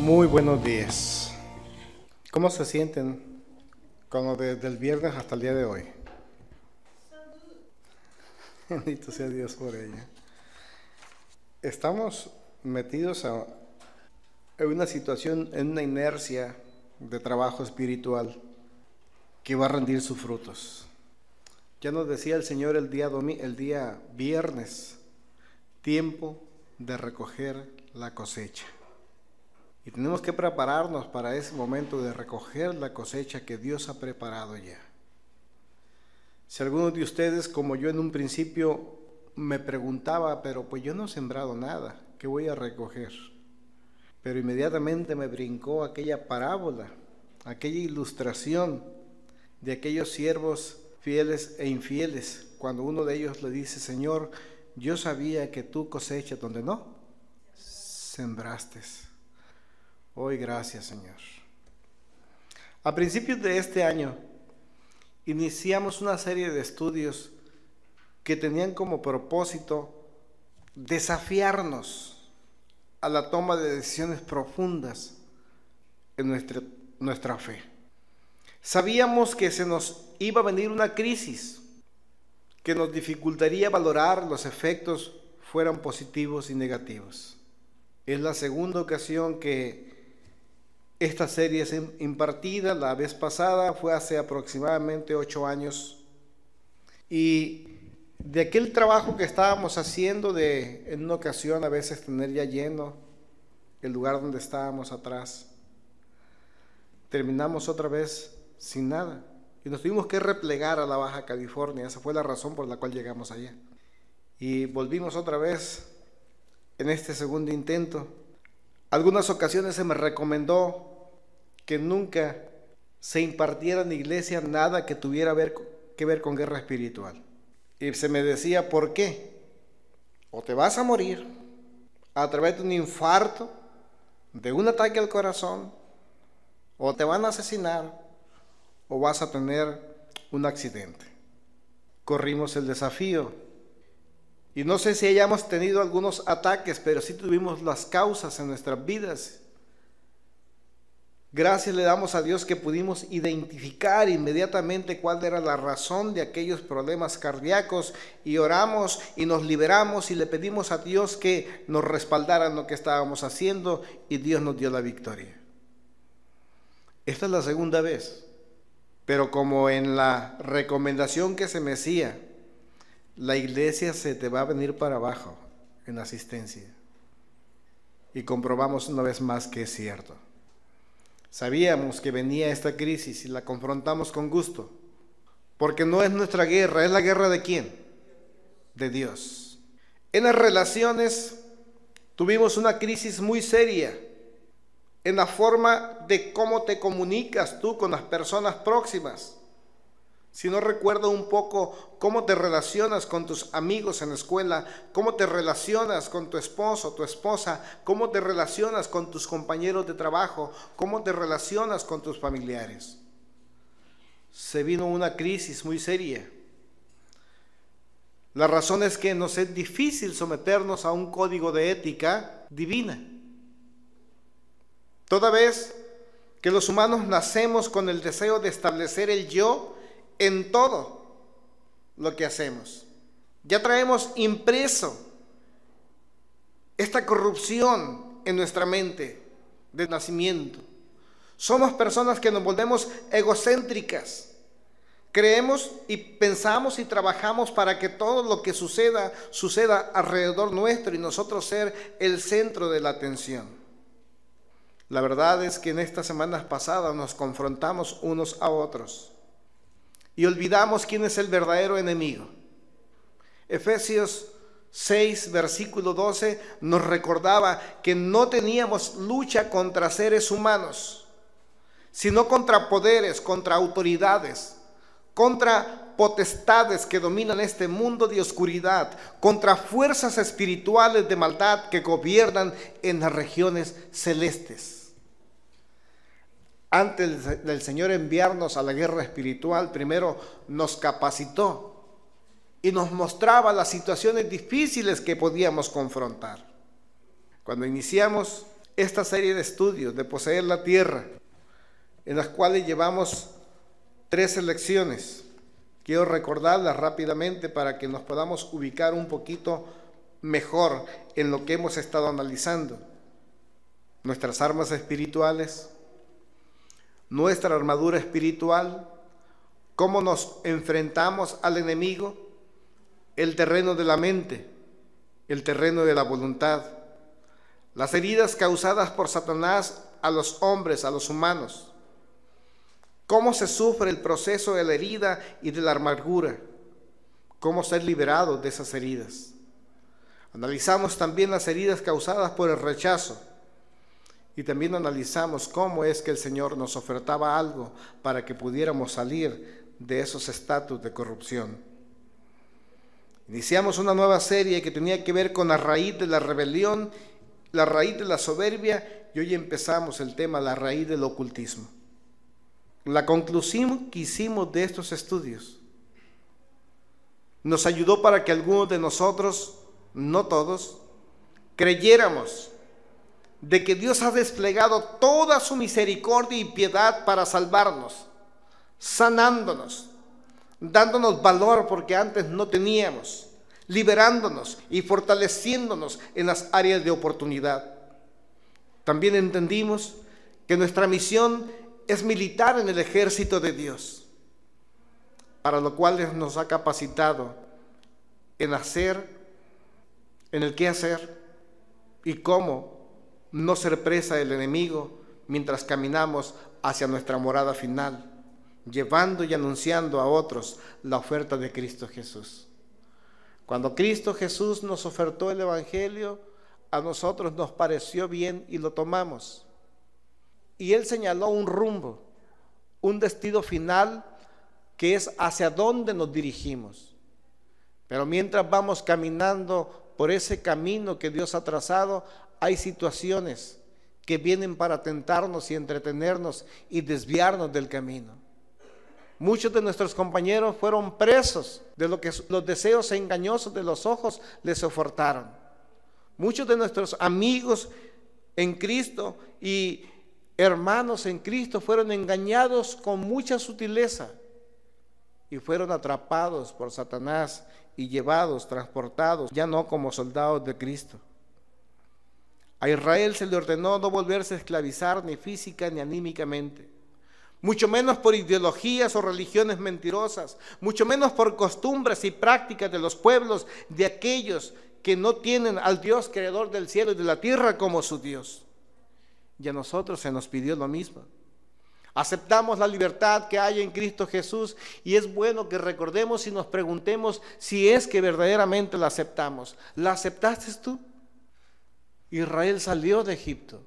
Muy buenos días. ¿Cómo se sienten desde el viernes hasta el día de hoy? Bendito sea Dios por ello. Estamos metidos en una situación, en una inercia de trabajo espiritual que va a rendir sus frutos. Ya nos decía el Señor el día viernes, tiempo de recoger la cosecha. Y tenemos que prepararnos para ese momento de recoger la cosecha que Dios ha preparado ya. Si algunos de ustedes, como yo en un principio, me preguntaba, pero pues yo no he sembrado nada, ¿qué voy a recoger? Pero inmediatamente me brincó aquella parábola, aquella ilustración de aquellos siervos fieles e infieles, cuando uno de ellos le dice: Señor, yo sabía que tú cosechas donde no sembraste. Hoy gracias, Señor. A principios de este año iniciamos una serie de estudios que tenían como propósito desafiarnos a la toma de decisiones profundas en nuestra fe. Sabíamos que se nos iba a venir una crisis que nos dificultaría valorar los efectos, fueran positivos y negativos. Es la segunda ocasión que esta serie es impartida. La vez pasada fue hace aproximadamente 8 años. Y de aquel trabajo que estábamos haciendo en una ocasión a veces tener ya lleno el lugar donde estábamos atrás, terminamos otra vez sin nada. Y nos tuvimos que replegar a la Baja California. Esa fue la razón por la cual llegamos allá. Y volvimos otra vez en este segundo intento. Algunas ocasiones se me recomendó que nunca se impartiera en la iglesia nada que tuviera que ver con guerra espiritual. Y se me decía: ¿por qué? O te vas a morir a través de un infarto, de un ataque al corazón, o te van a asesinar, o vas a tener un accidente. Corrimos el desafío. Y no sé si hayamos tenido algunos ataques, pero sí tuvimos las causas en nuestras vidas. Gracias le damos a Dios que pudimos identificar inmediatamente cuál era la razón de aquellos problemas cardíacos, y oramos y nos liberamos y le pedimos a Dios que nos respaldara en lo que estábamos haciendo, y Dios nos dio la victoria. Esta es la segunda vez, pero como en la recomendación que se me hacía, la iglesia se te va a venir para abajo en asistencia, y comprobamos una vez más que es cierto. Sabíamos que venía esta crisis y la confrontamos con gusto, porque no es nuestra guerra. ¿Es la guerra de quién? De Dios. En las relaciones tuvimos una crisis muy seria en la forma de cómo te comunicas tú con las personas próximas. Si no recuerdo un poco cómo te relacionas con tus amigos en la escuela, cómo te relacionas con tu esposo, tu esposa, cómo te relacionas con tus compañeros de trabajo, cómo te relacionas con tus familiares. Se vino una crisis muy seria. La razón es que nos es difícil someternos a un código de ética divina. Toda vez que los humanos nacemos con el deseo de establecer el yo en todo lo que hacemos, ya traemos impreso esta corrupción en nuestra mente de nacimiento. Somos personas que nos volvemos egocéntricas. Creemos y pensamos y trabajamos para que todo lo que suceda alrededor nuestro y nosotros ser el centro de la atención. La verdad es que en estas semanas pasadas nos confrontamos unos a otros y olvidamos quién es el verdadero enemigo. Efesios 6, versículo 12 nos recordaba que no teníamos lucha contra seres humanos, sino contra poderes, contra autoridades, contra potestades que dominan este mundo de oscuridad, contra fuerzas espirituales de maldad que gobiernan en las regiones celestes. Antes del Señor enviarnos a la guerra espiritual, primero nos capacitó y nos mostraba las situaciones difíciles que podíamos confrontar. Cuando iniciamos esta serie de estudios de Poseer la Tierra, en las cuales llevamos 3 lecciones. Quiero recordarlas rápidamente para que nos podamos ubicar un poquito mejor en lo que hemos estado analizando. Nuestras armas espirituales, nuestra armadura espiritual, cómo nos enfrentamos al enemigo, el terreno de la mente, el terreno de la voluntad, las heridas causadas por Satanás a los hombres, a los humanos, cómo se sufre el proceso de la herida y de la amargura, cómo ser liberados de esas heridas. Analizamos también las heridas causadas por el rechazo y también analizamos cómo es que el Señor nos ofertaba algo para que pudiéramos salir de esos estatus de corrupción. Iniciamos una nueva serie que tenía que ver con la raíz de la rebelión, la raíz de la soberbia, y hoy empezamos el tema, la raíz del ocultismo. La conclusión que hicimos de estos estudios nos ayudó para que algunos de nosotros, no todos, creyéramos de que Dios ha desplegado toda su misericordia y piedad para salvarnos, sanándonos, dándonos valor porque antes no teníamos, liberándonos y fortaleciéndonos en las áreas de oportunidad. También entendimos que nuestra misión es militar en el ejército de Dios, para lo cual nos ha capacitado en el qué hacer y cómo no ser presa del enemigo mientras caminamos hacia nuestra morada final, llevando y anunciando a otros la oferta de Cristo Jesús. Cuando Cristo Jesús nos ofertó el Evangelio, a nosotros nos pareció bien y lo tomamos. Y Él señaló un rumbo, un destino final que es hacia dónde nos dirigimos. Pero mientras vamos caminando por ese camino que Dios ha trazado, hay situaciones que vienen para tentarnos y entretenernos y desviarnos del camino. Muchos de nuestros compañeros fueron presos de lo que los deseos engañosos de los ojos les ofertaron. Muchos de nuestros amigos en Cristo y hermanos en Cristo fueron engañados con mucha sutileza y fueron atrapados por Satanás y llevados, transportados, ya no como soldados de Cristo. A Israel se le ordenó no volverse a esclavizar ni física ni anímicamente, mucho menos por ideologías o religiones mentirosas, mucho menos por costumbres y prácticas de los pueblos, de aquellos que no tienen al Dios creador del cielo y de la tierra como su Dios. Y a nosotros se nos pidió lo mismo. Aceptamos la libertad que hay en Cristo Jesús y es bueno que recordemos y nos preguntemos si es que verdaderamente la aceptamos. ¿La aceptaste tú? Israel salió de Egipto,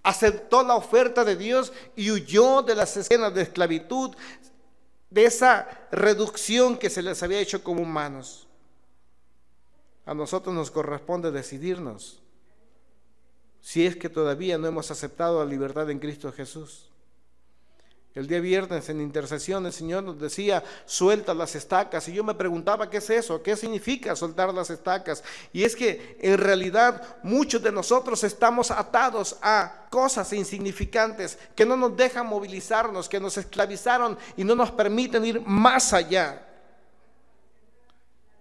aceptó la oferta de Dios y huyó de las escenas de esclavitud, de esa reducción que se les había hecho como humanos. A nosotros nos corresponde decidirnos si es que todavía no hemos aceptado la libertad en Cristo Jesús. El día viernes en intercesión el Señor nos decía, suelta las estacas. Y yo me preguntaba, ¿qué es eso? ¿Qué significa soltar las estacas? Y es que en realidad muchos de nosotros estamos atados a cosas insignificantes que no nos dejan movilizarnos, que nos esclavizaron y no nos permiten ir más allá.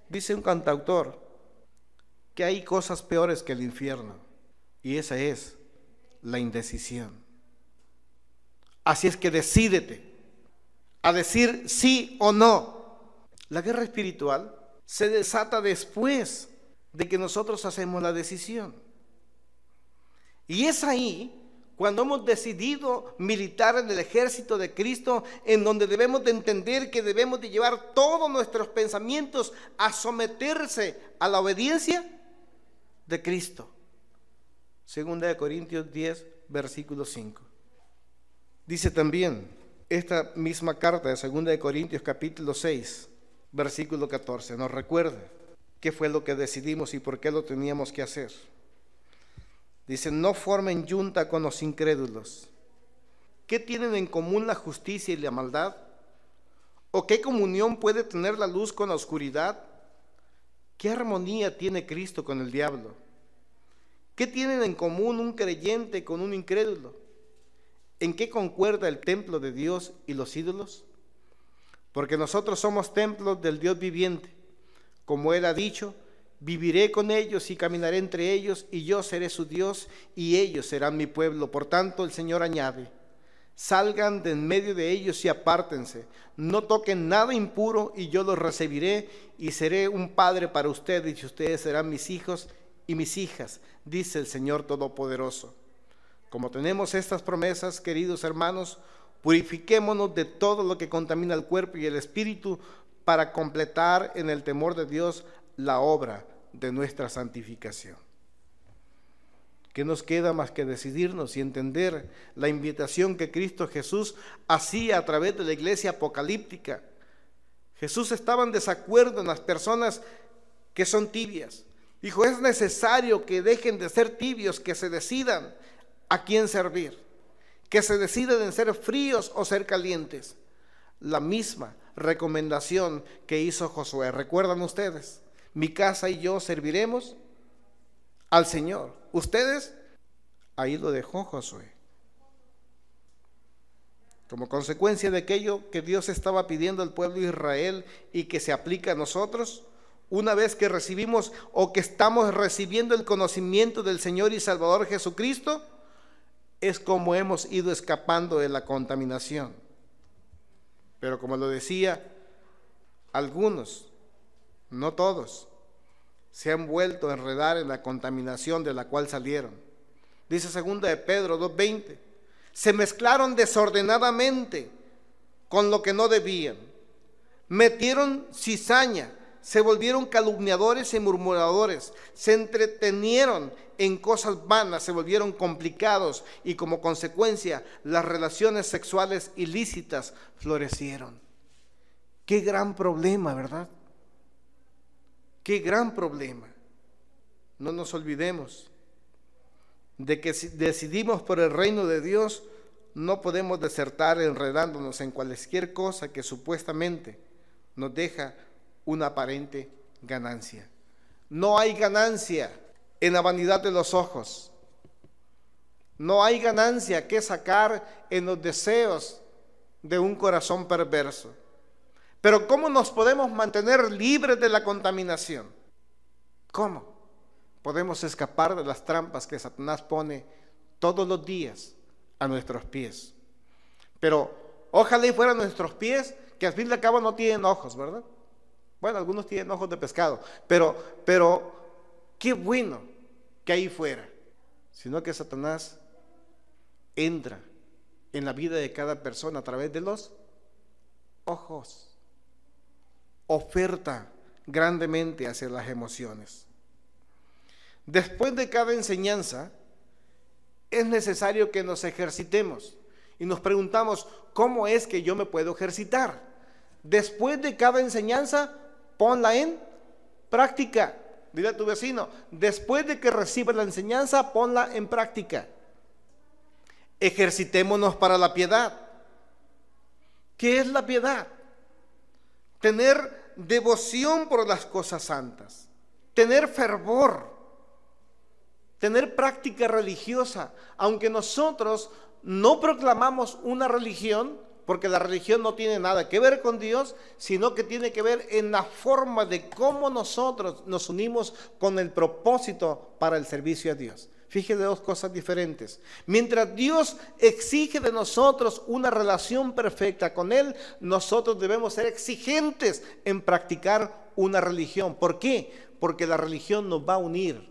Dice un cantautor que hay cosas peores que el infierno, y esa es la indecisión. Así es que decídete a decir sí o no. La guerra espiritual se desata después de que nosotros hacemos la decisión. Y es ahí cuando hemos decidido militar en el ejército de Cristo, en donde debemos de entender que debemos de llevar todos nuestros pensamientos a someterse a la obediencia de Cristo. Segunda de Corintios 10, versículo 5. Dice también esta misma carta de 2 de Corintios capítulo 6, versículo 14. Nos recuerda qué fue lo que decidimos y por qué lo teníamos que hacer. Dice, no formen yunta con los incrédulos. ¿Qué tienen en común la justicia y la maldad? ¿O qué comunión puede tener la luz con la oscuridad? ¿Qué armonía tiene Cristo con el diablo? ¿Qué tienen en común un creyente con un incrédulo? ¿En qué concuerda el templo de Dios y los ídolos? Porque nosotros somos templos del Dios viviente. Como Él ha dicho, viviré con ellos y caminaré entre ellos, y yo seré su Dios, y ellos serán mi pueblo. Por tanto, el Señor añade: salgan de en medio de ellos y apártense. No toquen nada impuro, y yo los recibiré, y seré un padre para ustedes, y ustedes serán mis hijos y mis hijas, dice el Señor Todopoderoso. Como tenemos estas promesas, queridos hermanos, purifiquémonos de todo lo que contamina el cuerpo y el espíritu, para completar en el temor de Dios la obra de nuestra santificación. ¿Qué nos queda más que decidirnos y entender la invitación que Cristo Jesús hacía a través de la iglesia apocalíptica? Jesús estaba en desacuerdo en las personas que son tibias. Dijo: es necesario que dejen de ser tibios, que se decidan a quién servir, que se decidan en ser fríos o ser calientes. La misma recomendación que hizo Josué. ¿Recuerdan ustedes? Mi casa y yo serviremos al Señor. ¿Ustedes? Ahí lo dejó Josué. Como consecuencia de aquello que Dios estaba pidiendo al pueblo de Israel y que se aplica a nosotros, una vez que recibimos o que estamos recibiendo el conocimiento del Señor y Salvador Jesucristo, es como hemos ido escapando de la contaminación. Pero como lo decía, algunos, no todos, se han vuelto a enredar en la contaminación de la cual salieron. Dice 2 de Pedro 2:20, se mezclaron desordenadamente con lo que no debían, metieron cizaña, se volvieron calumniadores y murmuradores, se entretenieron en cosas vanas, se volvieron complicados, y como consecuencia las relaciones sexuales ilícitas florecieron. Qué gran problema, ¿verdad? Qué gran problema. No nos olvidemos de que si decidimos por el reino de Dios, no podemos desertar enredándonos en cualquier cosa que supuestamente nos deja una aparente ganancia. No hay ganancia en la vanidad de los ojos. No hay ganancia que sacar en los deseos de un corazón perverso. Pero ¿cómo nos podemos mantener libres de la contaminación? ¿Cómo podemos escapar de las trampas que Satanás pone todos los días a nuestros pies? Pero ojalá y fueran nuestros pies, que al fin y al cabo no tienen ojos, ¿verdad? Bueno, algunos tienen ojos de pescado, pero qué bueno que ahí fuera, sino que Satanás entra en la vida de cada persona a través de los ojos, oferta grandemente hacia las emociones. Después de cada enseñanza, es necesario que nos ejercitemos y nos preguntamos: ¿cómo es que yo me puedo ejercitar? Después de cada enseñanza, ponla en práctica. Dile a tu vecino: después de que recibas la enseñanza, ponla en práctica. Ejercitémonos para la piedad. ¿Qué es la piedad? Tener devoción por las cosas santas, tener fervor, tener práctica religiosa. Aunque nosotros no proclamamos una religión, porque la religión no tiene nada que ver con Dios, sino que tiene que ver en la forma de cómo nosotros nos unimos con el propósito para el servicio a Dios. Fíjese, dos cosas diferentes. Mientras Dios exige de nosotros una relación perfecta con Él, nosotros debemos ser exigentes en practicar una religión. ¿Por qué? Porque la religión nos va a unir,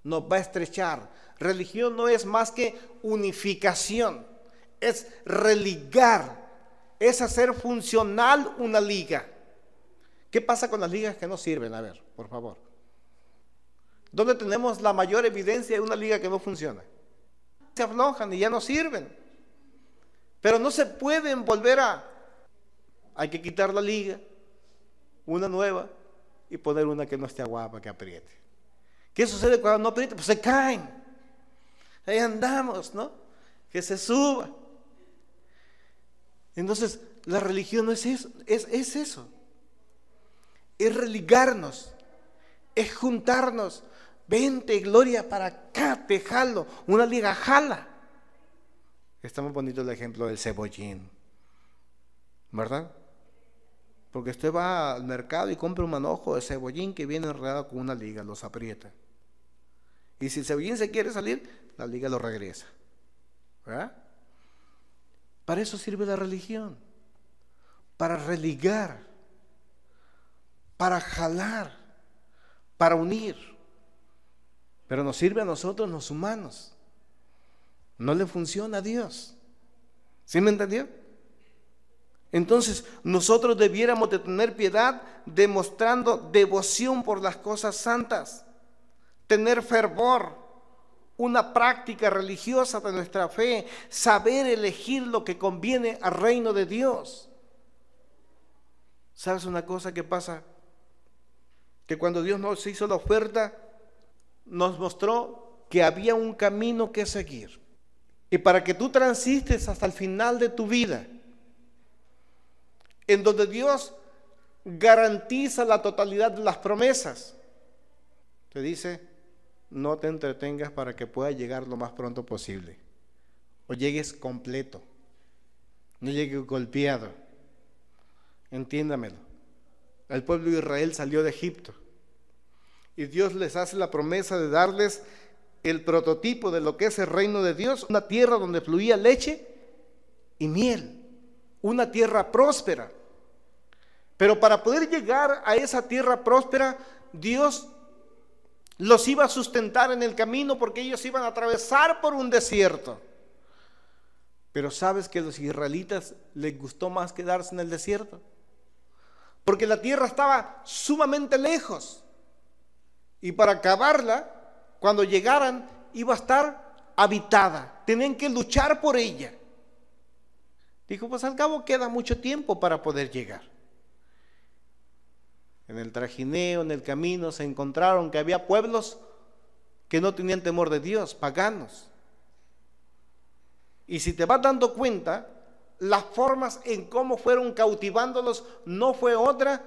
nos va a estrechar. Religión no es más que unificación, es religar, es hacer funcional una liga. ¿Qué pasa con las ligas que no sirven? A ver, por favor. ¿Dónde tenemos la mayor evidencia de una liga que no funciona? Se aflojan y ya no sirven. Pero no se pueden volver hay que quitar la liga, una nueva, y poner una que no esté guapa, que apriete. ¿Qué sucede cuando no apriete? Pues se caen. Ahí andamos, ¿no? Que se suba. Entonces, la religión no es eso, es eso. Es religarnos, es juntarnos. Vente, Gloria, para acá, te jalo. Una liga jala. Está muy bonito el ejemplo del cebollín, ¿verdad? Porque usted va al mercado y compra un manojo de cebollín que viene enredado con una liga, los aprieta. Y si el cebollín se quiere salir, la liga lo regresa, ¿verdad? Para eso sirve la religión, para religar, para jalar, para unir. Pero nos sirve a nosotros los humanos. No le funciona a Dios. ¿Sí me entendió? Entonces nosotros debiéramos de tener piedad demostrando devoción por las cosas santas, tener fervor, una práctica religiosa de nuestra fe, saber elegir lo que conviene al reino de Dios. ¿Sabes una cosa que pasa? Que cuando Dios nos hizo la oferta, nos mostró que había un camino que seguir. Y para que tú transistes hasta el final de tu vida, en donde Dios garantiza la totalidad de las promesas, te dice, no te entretengas para que puedas llegar lo más pronto posible. O llegues completo, no llegues golpeado. Entiéndamelo. El pueblo de Israel salió de Egipto y Dios les hace la promesa de darles el prototipo de lo que es el reino de Dios, una tierra donde fluía leche y miel, una tierra próspera. Pero para poder llegar a esa tierra próspera, Dios los iba a sustentar en el camino, porque ellos iban a atravesar por un desierto. Pero ¿sabes que a los israelitas les gustó más quedarse en el desierto? Porque la tierra estaba sumamente lejos, y para acabarla, cuando llegaran, iba a estar habitada. Tenían que luchar por ella. Dijo, pues al cabo queda mucho tiempo para poder llegar. En el trajineo, en el camino, se encontraron que había pueblos que no tenían temor de Dios, paganos. Y si te vas dando cuenta, las formas en cómo fueron cautivándolos no fue otra,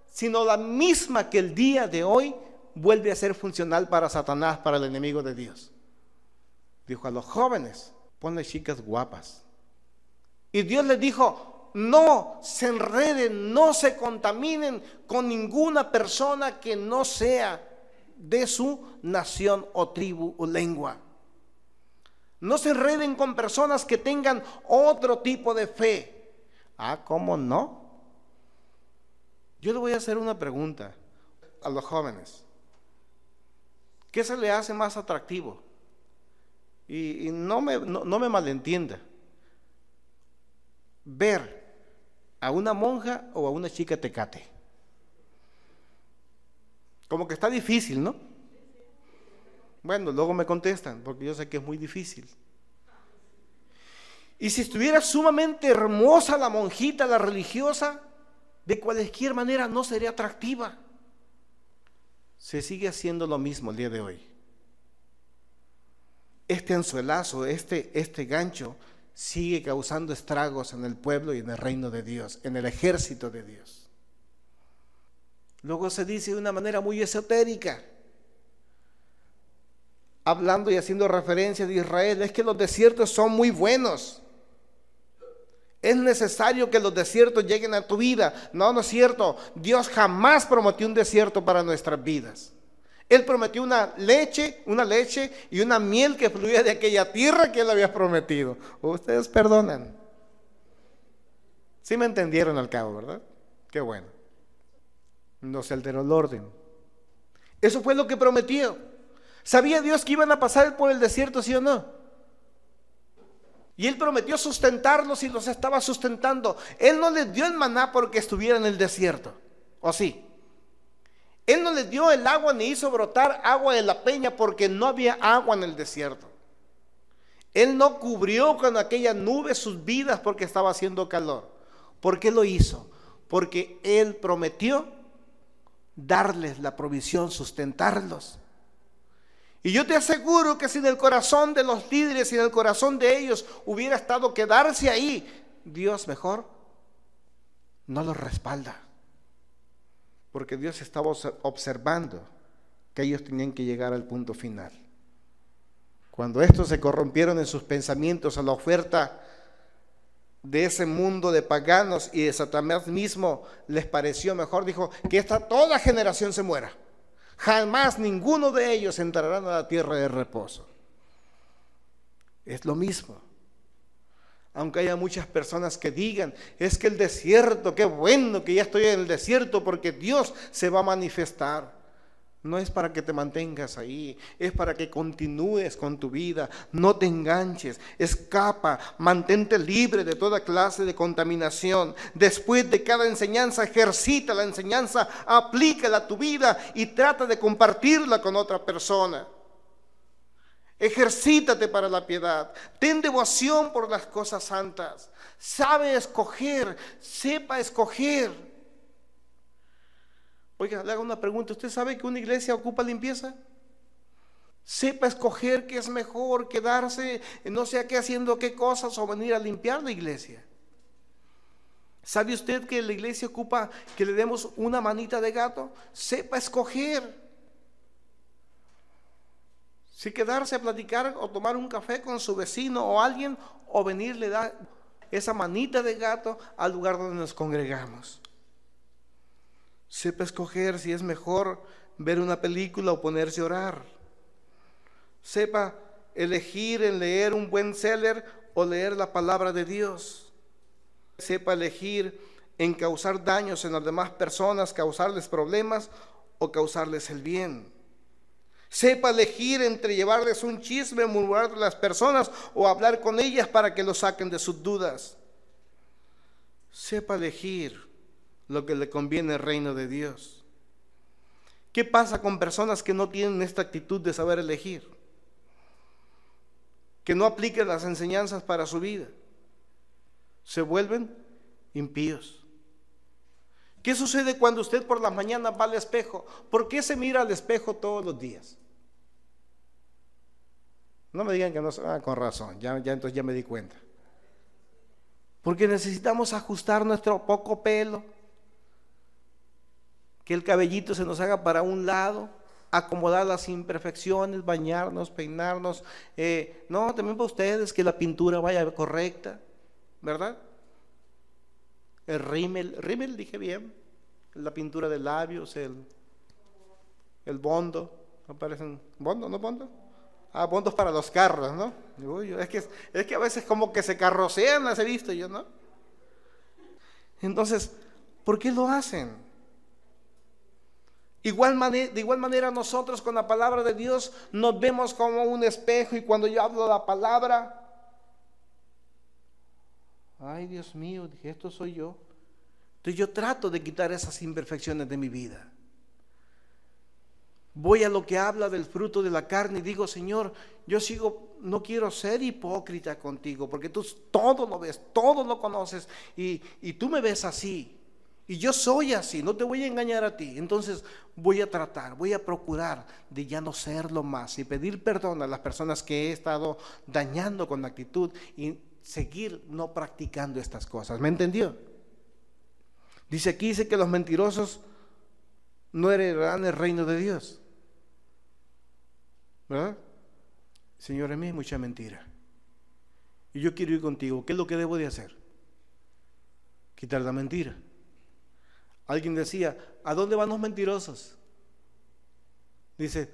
sino la misma que el día de hoy vuelve a ser funcional para Satanás, para el enemigo de Dios. Dijo a los jóvenes, ponle chicas guapas. Y Dios les dijo, no se enreden, no se contaminen con ninguna persona que no sea de su nación o tribu o lengua. No se enreden con personas que tengan otro tipo de fe. Ah, ¿cómo no? Yo le voy a hacer una pregunta a los jóvenes. ¿Qué se le hace más atractivo? Y no me malentienda. Ver a una monja o a una chica tecate. Como que está difícil, ¿no? Bueno, luego me contestan, porque yo sé que es muy difícil. Y si estuviera sumamente hermosa la monjita, la religiosa, de cualquier manera no sería atractiva. Se sigue haciendo lo mismo el día de hoy. Este anzuelazo, este gancho, sigue causando estragos en el pueblo y en el reino de Dios, en el ejército de Dios. Luego se dice de una manera muy esotérica, hablando y haciendo referencia de Israel, es que los desiertos son muy buenos. Es necesario que los desiertos lleguen a tu vida. No, no es cierto. Dios jamás prometió un desierto para nuestras vidas. Él prometió una leche y una miel que fluía de aquella tierra que Él había prometido. Ustedes perdonan. Sí me entendieron al cabo, ¿verdad? Qué bueno. No se alteró el orden. Eso fue lo que prometió. ¿Sabía Dios que iban a pasar por el desierto, sí o no? Y Él prometió sustentarlos y los estaba sustentando. Él no les dio el maná porque estuviera en el desierto, ¿o sí? Él no les dio el agua ni hizo brotar agua de la peña porque no había agua en el desierto. Él no cubrió con aquella nube sus vidas porque estaba haciendo calor. ¿Por qué lo hizo? Porque Él prometió darles la provisión, sustentarlos. Y yo te aseguro que si en el corazón de los líderes y en el corazón de ellos hubiera estado quedarse ahí, Dios mejor no los respalda. Porque Dios estaba observando que ellos tenían que llegar al punto final. Cuando estos se corrompieron en sus pensamientos a la oferta de ese mundo de paganos y de Satanás mismo, les pareció mejor, dijo, que toda generación se muera. Jamás ninguno de ellos entrarán a la tierra de reposo. Es lo mismo. Aunque haya muchas personas que digan, es que el desierto, qué bueno que ya estoy en el desierto porque Dios se va a manifestar. No es para que te mantengas ahí, es para que continúes con tu vida, no te enganches, escapa, mantente libre de toda clase de contaminación. Después de cada enseñanza, ejercita la enseñanza, aplícala a tu vida y trata de compartirla con otra persona. Ejercítate para la piedad, ten devoción por las cosas santas, sabe escoger, sepa escoger. Oiga, le hago una pregunta, ¿usted sabe que una iglesia ocupa limpieza? Sepa escoger qué es mejor, quedarse no sé qué haciendo qué cosas o venir a limpiar la iglesia. ¿Sabe usted que la iglesia ocupa que le demos una manita de gato? Sepa escoger. Si quedarse a platicar o tomar un café con su vecino o alguien, o venirle a dar esa manita de gato al lugar donde nos congregamos. Sepa escoger si es mejor ver una película o ponerse a orar. Sepa elegir en leer un buen seller o leer la palabra de Dios. Sepa elegir en causar daños en las demás personas, causarles problemas o causarles el bien. Sepa elegir entre llevarles un chisme, murmurar de las personas o hablar con ellas para que lo saquen de sus dudas. Sepa elegir lo que le conviene al reino de Dios. ¿Qué pasa con personas que no tienen esta actitud de saber elegir? Que no apliquen las enseñanzas para su vida. Se vuelven impíos. ¿Qué sucede cuando usted por la mañana va al espejo? ¿Por qué se mira al espejo todos los días? No me digan que no, con razón, entonces ya me di cuenta. Porque necesitamos ajustar nuestro poco pelo, que el cabellito se nos haga para un lado, acomodar las imperfecciones, bañarnos, peinarnos. No, también para ustedes que la pintura vaya correcta, ¿verdad? El rímel dije bien, la pintura de labios, el bondo, ¿no parecen bondo, no bondo? Bondos para los carros, ¿no? Uy, es que a veces como que se carrocean, las he visto yo, ¿no? Entonces, ¿por qué lo hacen? De igual manera nosotros con la palabra de Dios nos vemos como un espejo, y cuando yo hablo la palabra, ay Dios mío, dije, esto soy yo. Entonces yo trato de quitar esas imperfecciones de mi vida. Voy a lo que habla del fruto de la carne y digo, Señor, no quiero ser hipócrita contigo, porque tú todo lo ves, todo lo conoces, y tú me ves así, y yo soy así, no te voy a engañar a ti. Entonces voy a procurar de ya no serlo más y pedir perdón a las personas que he estado dañando con actitud y seguir no practicando estas cosas. ¿Me entendió? Dice que los mentirosos no heredarán el reino de Dios, ¿verdad? Señor, en mí hay mucha mentira y yo quiero ir contigo. ¿Qué es lo que debo de hacer? Quitar la mentira. Alguien decía, ¿a dónde van los mentirosos? Dice,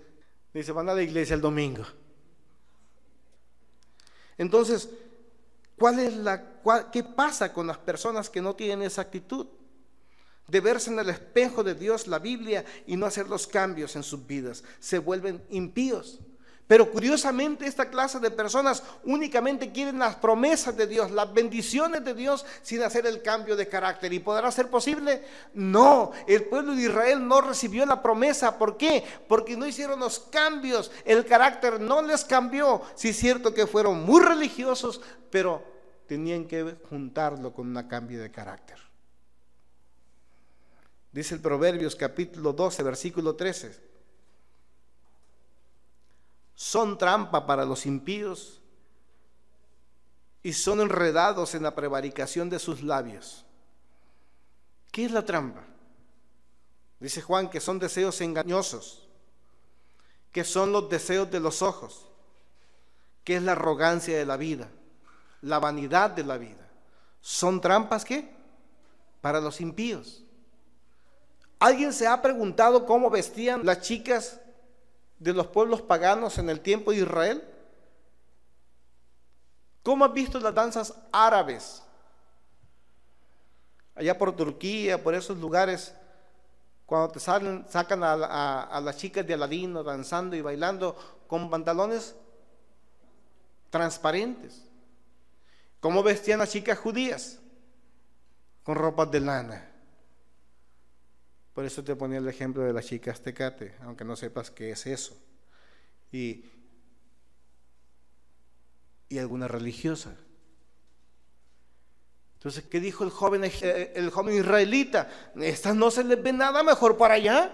van a la iglesia el domingo. Entonces, ¿qué pasa con las personas que no tienen esa actitud? De verse en el espejo de Dios, la Biblia, y no hacer los cambios en sus vidas. Se vuelven impíos. Pero curiosamente esta clase de personas únicamente quieren las promesas de Dios, las bendiciones de Dios, sin hacer el cambio de carácter. ¿Y podrá ser posible? No, el pueblo de Israel no recibió la promesa. ¿Por qué? Porque no hicieron los cambios, el carácter no les cambió. Sí es cierto que fueron muy religiosos, pero tenían que juntarlo con un cambio de carácter. Dice el Proverbios capítulo 12, versículo 13. Son trampa para los impíos y son enredados en la prevaricación de sus labios. ¿Qué es la trampa? Dice Juan que son deseos engañosos. que son los deseos de los ojos, que es la arrogancia de la vida, la vanidad de la vida. Son trampas, ¿qué? Para los impíos. ¿Alguien se ha preguntado cómo vestían las chicas de los pueblos paganos en el tiempo de Israel? ¿Cómo has visto las danzas árabes? Allá por Turquía, por esos lugares, cuando te sacan a las chicas de Aladino danzando y bailando con pantalones transparentes. ¿Cómo vestían las chicas judías? Con ropas de lana. Por eso te ponía el ejemplo de las chicas Tecate, aunque no sepas qué es eso. Y alguna religiosa. Entonces, ¿qué dijo el joven israelita? Estas no se les ve nada mejor para allá.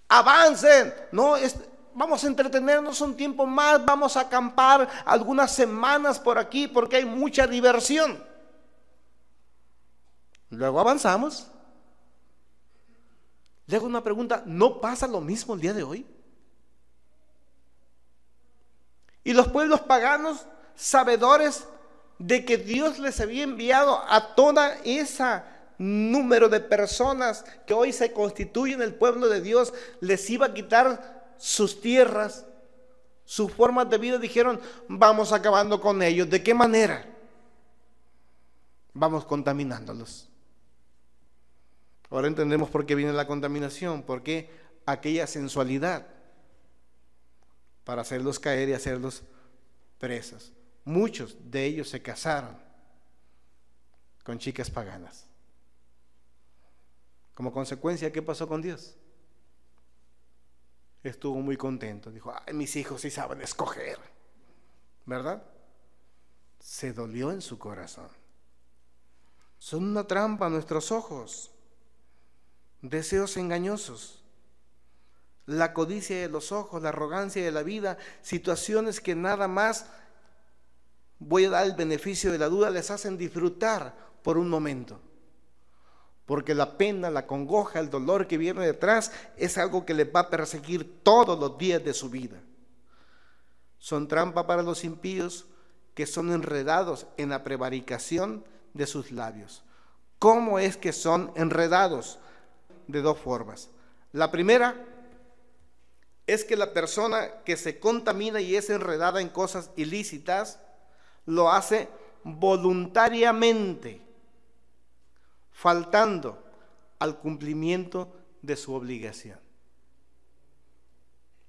Avancen. No, vamos a entretenernos un tiempo más, vamos a acampar algunas semanas por aquí porque hay mucha diversión. Luego avanzamos. Le hago una pregunta, ¿no pasa lo mismo el día de hoy? Y los pueblos paganos, sabedores de que Dios les había enviado a toda esa número de personas que hoy se constituyen el pueblo de Dios, les iba a quitar sus tierras, sus formas de vida, dijeron, vamos acabando con ellos. ¿De qué manera? Vamos contaminándolos. Ahora entendemos por qué viene la contaminación, porque aquella sensualidad para hacerlos caer y hacerlos presas. Muchos de ellos se casaron con chicas paganas. Como consecuencia, ¿qué pasó con Dios? Estuvo muy contento. Dijo, ay, mis hijos sí saben escoger. ¿Verdad? Se dolió en su corazón. Son una trampa a nuestros ojos. Deseos engañosos. La codicia de los ojos, la arrogancia de la vida, situaciones que nada más, voy a dar el beneficio de la duda, les hacen disfrutar por un momento. Porque la pena, la congoja, el dolor que viene detrás es algo que les va a perseguir todos los días de su vida. Son trampa para los impíos que son enredados en la prevaricación de sus labios. ¿Cómo es que son enredados? De dos formas. La primera es que la persona que se contamina y es enredada en cosas ilícitas lo hace voluntariamente, faltando al cumplimiento de su obligación.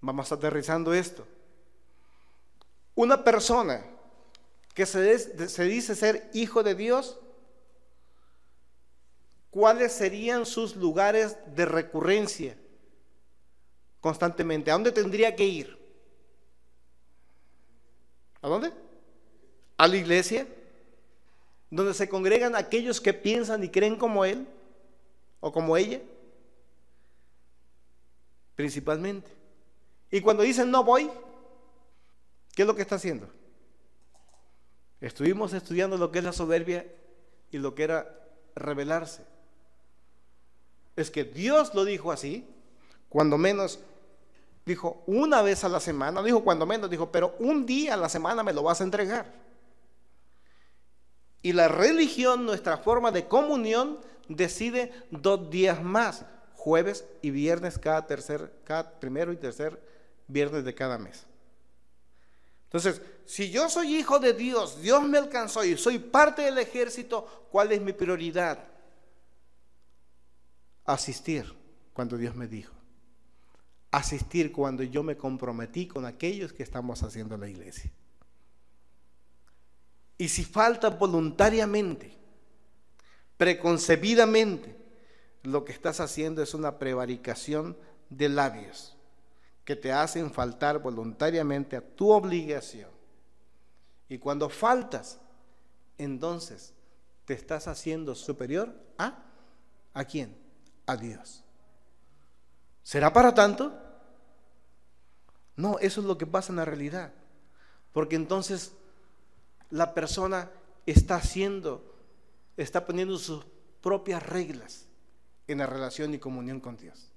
Vamos aterrizando esto. Una persona que se dice ser hijo de Dios, ¿cuáles serían sus lugares de recurrencia constantemente? ¿A dónde tendría que ir? ¿A dónde? ¿A la iglesia? ¿Donde se congregan aquellos que piensan y creen como él o como ella? Principalmente. Y cuando dicen no voy, ¿qué es lo que está haciendo? Estuvimos estudiando lo que es la soberbia y lo que era rebelarse. Es que Dios lo dijo así, cuando menos dijo una vez a la semana, dijo cuando menos, dijo, pero un día a la semana me lo vas a entregar. Y la religión, nuestra forma de comunión, decide 2 días más, jueves y viernes, cada primero y tercer viernes de cada mes. Entonces, si yo soy hijo de Dios, Dios me alcanzó y soy parte del ejército, ¿cuál es mi prioridad? Asistir cuando Dios me dijo. Asistir cuando yo me comprometí con aquellos que estamos haciendo la iglesia. Y si falta voluntariamente, preconcebidamente, lo que estás haciendo es una prevaricación de labios que te hacen faltar voluntariamente a tu obligación. Y cuando faltas, entonces te estás haciendo superior ¿a quién? A Dios. ¿Será para tanto? No, eso es lo que pasa en la realidad. Porque entonces la persona está poniendo sus propias reglas en la relación y comunión con Dios.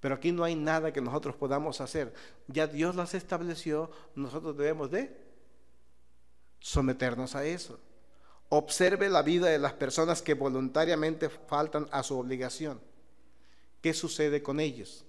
Pero aquí no hay nada que nosotros podamos hacer. Ya Dios las estableció, nosotros debemos de someternos a eso. Observe la vida de las personas que voluntariamente faltan a su obligación. ¿Qué sucede con ellos?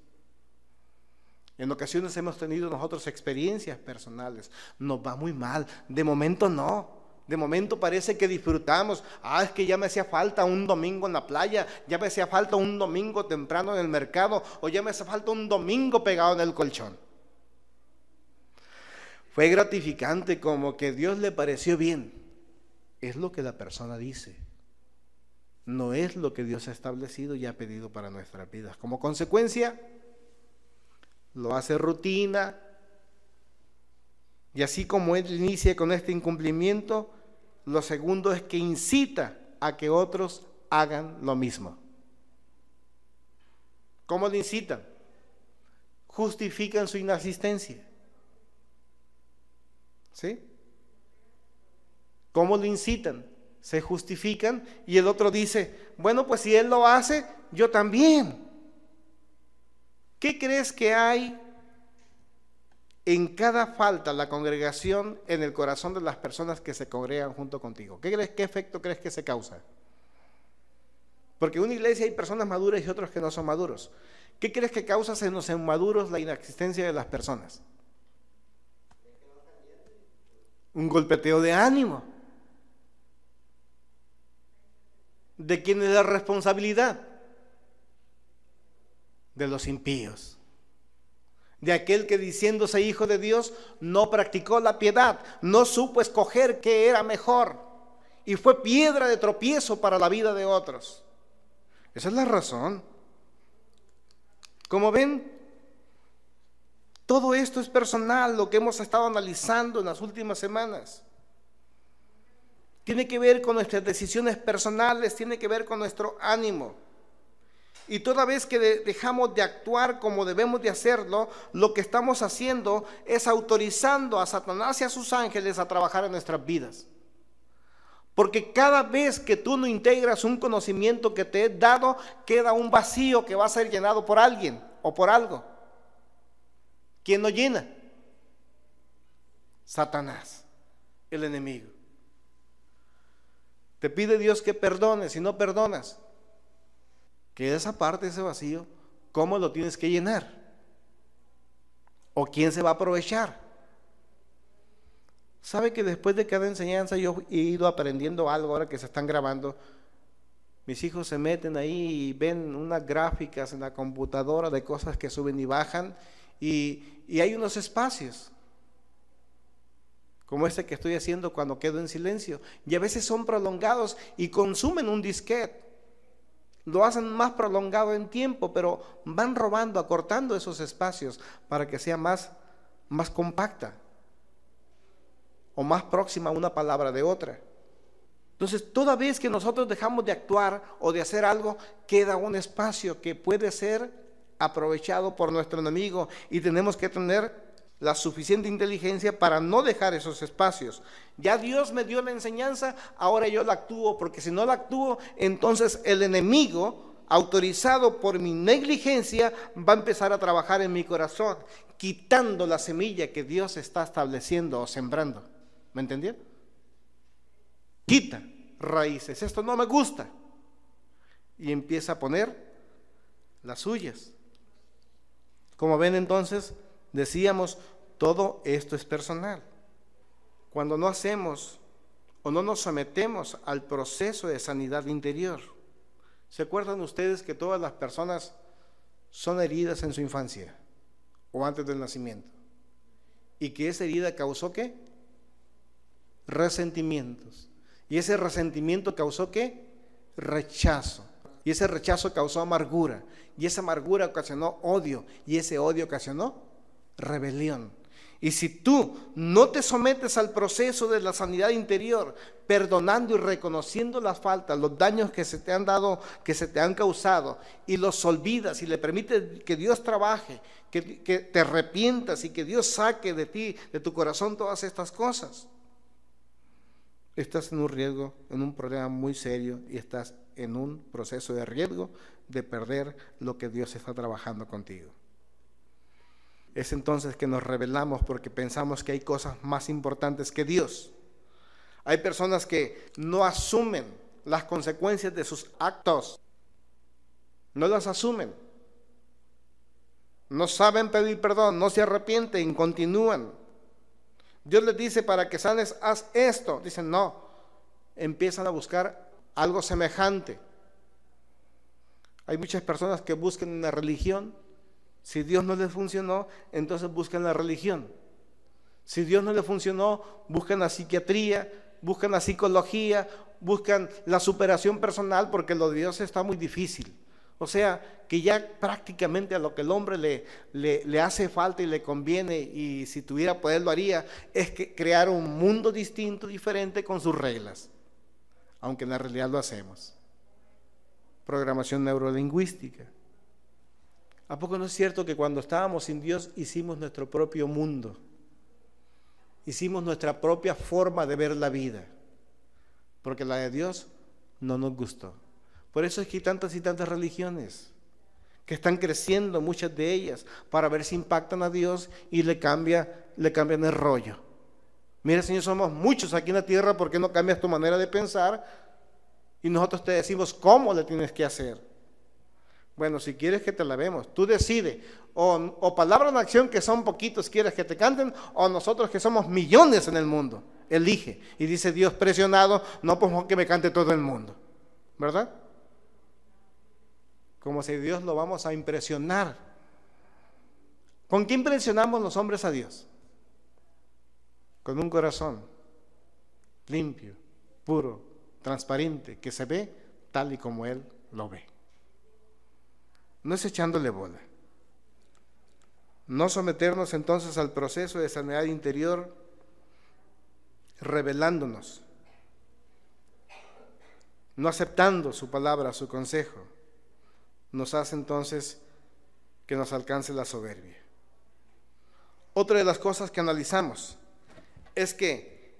En ocasiones hemos tenido nosotros experiencias personales. Nos va muy mal. De momento no. De momento parece que disfrutamos. Es que ya me hacía falta un domingo en la playa, ya me hacía falta un domingo temprano en el mercado, o ya me hacía falta un domingo pegado en el colchón. Fue gratificante, como que Dios le pareció bien. Es lo que la persona dice. No es lo que Dios ha establecido y ha pedido para nuestras vidas. Como consecuencia, lo hace rutina. Y así como él inicia con este incumplimiento, lo segundo es que incita a que otros hagan lo mismo. ¿Cómo lo incitan? Justifican su inasistencia. ¿Sí? ¿Cómo lo incitan? Se justifican y el otro dice, bueno, pues si él lo hace, yo también. ¿Qué crees que hay en cada falta la congregación en el corazón de las personas que se congregan junto contigo? ¿Qué efecto crees que se causa? Porque en una iglesia hay personas maduras y otros que no son maduros. ¿Qué crees que causa en los inmaduros la inexistencia de las personas? Un golpeteo de ánimo. ¿De quién es la responsabilidad? De los impíos. De aquel que, diciéndose hijo de Dios, no practicó la piedad, no supo escoger qué era mejor y fue piedra de tropiezo para la vida de otros. Esa es la razón. Como ven, todo esto es personal, lo que hemos estado analizando en las últimas semanas. Tiene que ver con nuestras decisiones personales, tiene que ver con nuestro ánimo. Y toda vez que dejamos de actuar como debemos de hacerlo, lo que estamos haciendo es autorizando a Satanás y a sus ángeles a trabajar en nuestras vidas. Porque cada vez que tú no integras un conocimiento que te he dado, queda un vacío que va a ser llenado por alguien o por algo. ¿Quién lo llena? Satanás, el enemigo. Te pide Dios que perdones, si no perdonas, que esa parte, ese vacío, ¿cómo lo tienes que llenar? ¿O quién se va a aprovechar? ¿Sabe que después de cada enseñanza yo he ido aprendiendo algo? Ahora que se están grabando, mis hijos se meten ahí y ven unas gráficas en la computadora de cosas que suben y bajan, y hay unos espacios como este que estoy haciendo cuando quedo en silencio, y a veces son prolongados y consumen un disquete. Lo hacen más prolongado en tiempo, pero van robando, acortando esos espacios para que sea más compacta o más próxima una palabra de otra. Entonces, toda vez que nosotros dejamos de actuar o de hacer algo, queda un espacio que puede ser aprovechado por nuestro enemigo, y tenemos que tener la suficiente inteligencia para no dejar esos espacios. Ya Dios me dio la enseñanza, ahora yo la actúo, porque si no la actúo, entonces el enemigo, autorizado por mi negligencia, va a empezar a trabajar en mi corazón, quitando la semilla que Dios está estableciendo o sembrando. ¿Me entendieron? Quita raíces. Esto no me gusta. Y empieza a poner las suyas. Como ven, entonces, decíamos, todo esto es personal. Cuando no hacemos o no nos sometemos al proceso de sanidad interior. ¿Se acuerdan ustedes que todas las personas son heridas en su infancia o antes del nacimiento? ¿Y que esa herida causó qué? Resentimientos. ¿Y ese resentimiento causó qué? Rechazo. Y ese rechazo causó amargura. Y esa amargura ocasionó odio. Y ese odio ocasionó rebelión. Y si tú no te sometes al proceso de la sanidad interior, perdonando y reconociendo las faltas, los daños que se te han dado, que se te han causado, y los olvidas y le permites que Dios trabaje, que te arrepientas y que Dios saque de ti, de tu corazón, todas estas cosas, estás en un riesgo, en un problema muy serio, y estás en un proceso de riesgo de perder lo que Dios está trabajando contigo. Es entonces que nos rebelamos porque pensamos que hay cosas más importantes que Dios. Hay personas que no asumen las consecuencias de sus actos. No las asumen. No saben pedir perdón, no se arrepienten, continúan. Dios les dice, para que sanes, haz esto. Dicen, no. Empiezan a buscar algo semejante. Hay muchas personas que buscan una religión. Si Dios no les funcionó, entonces buscan la religión. Si Dios no les funcionó, buscan la psiquiatría, buscan la psicología, buscan la superación personal, porque lo de Dios está muy difícil. O sea, que ya prácticamente a lo que el hombre le hace falta y le conviene, y si tuviera poder lo haría, es que crear un mundo distinto, diferente, con sus reglas. Aunque en la realidad lo hacemos. Programación neurolingüística. ¿A poco no es cierto que cuando estábamos sin Dios hicimos nuestro propio mundo? Hicimos nuestra propia forma de ver la vida, porque la de Dios no nos gustó. Por eso es que hay tantas y tantas religiones que están creciendo, muchas de ellas, para ver si impactan a Dios y le cambian el rollo. Mira, Señor, somos muchos aquí en la tierra, ¿por qué no cambias tu manera de pensar? Y nosotros te decimos cómo le tienes que hacer. Bueno, si quieres que te la vemos, tú decides. O Palabra en Acción, que son poquitos, quieres que te canten, o nosotros que somos millones en el mundo. Elige. Y dice Dios presionado, no, pues que me cante todo el mundo. ¿Verdad? Como si Dios lo vamos a impresionar. ¿Con qué impresionamos los hombres a Dios? Con un corazón limpio, puro, transparente, que se ve tal y como Él lo ve. No es echándole bola. No someternos entonces al proceso de sanidad interior rebelándonos, no aceptando su palabra, su consejo, nos hace entonces que nos alcance la soberbia. Otra de las cosas que analizamos es que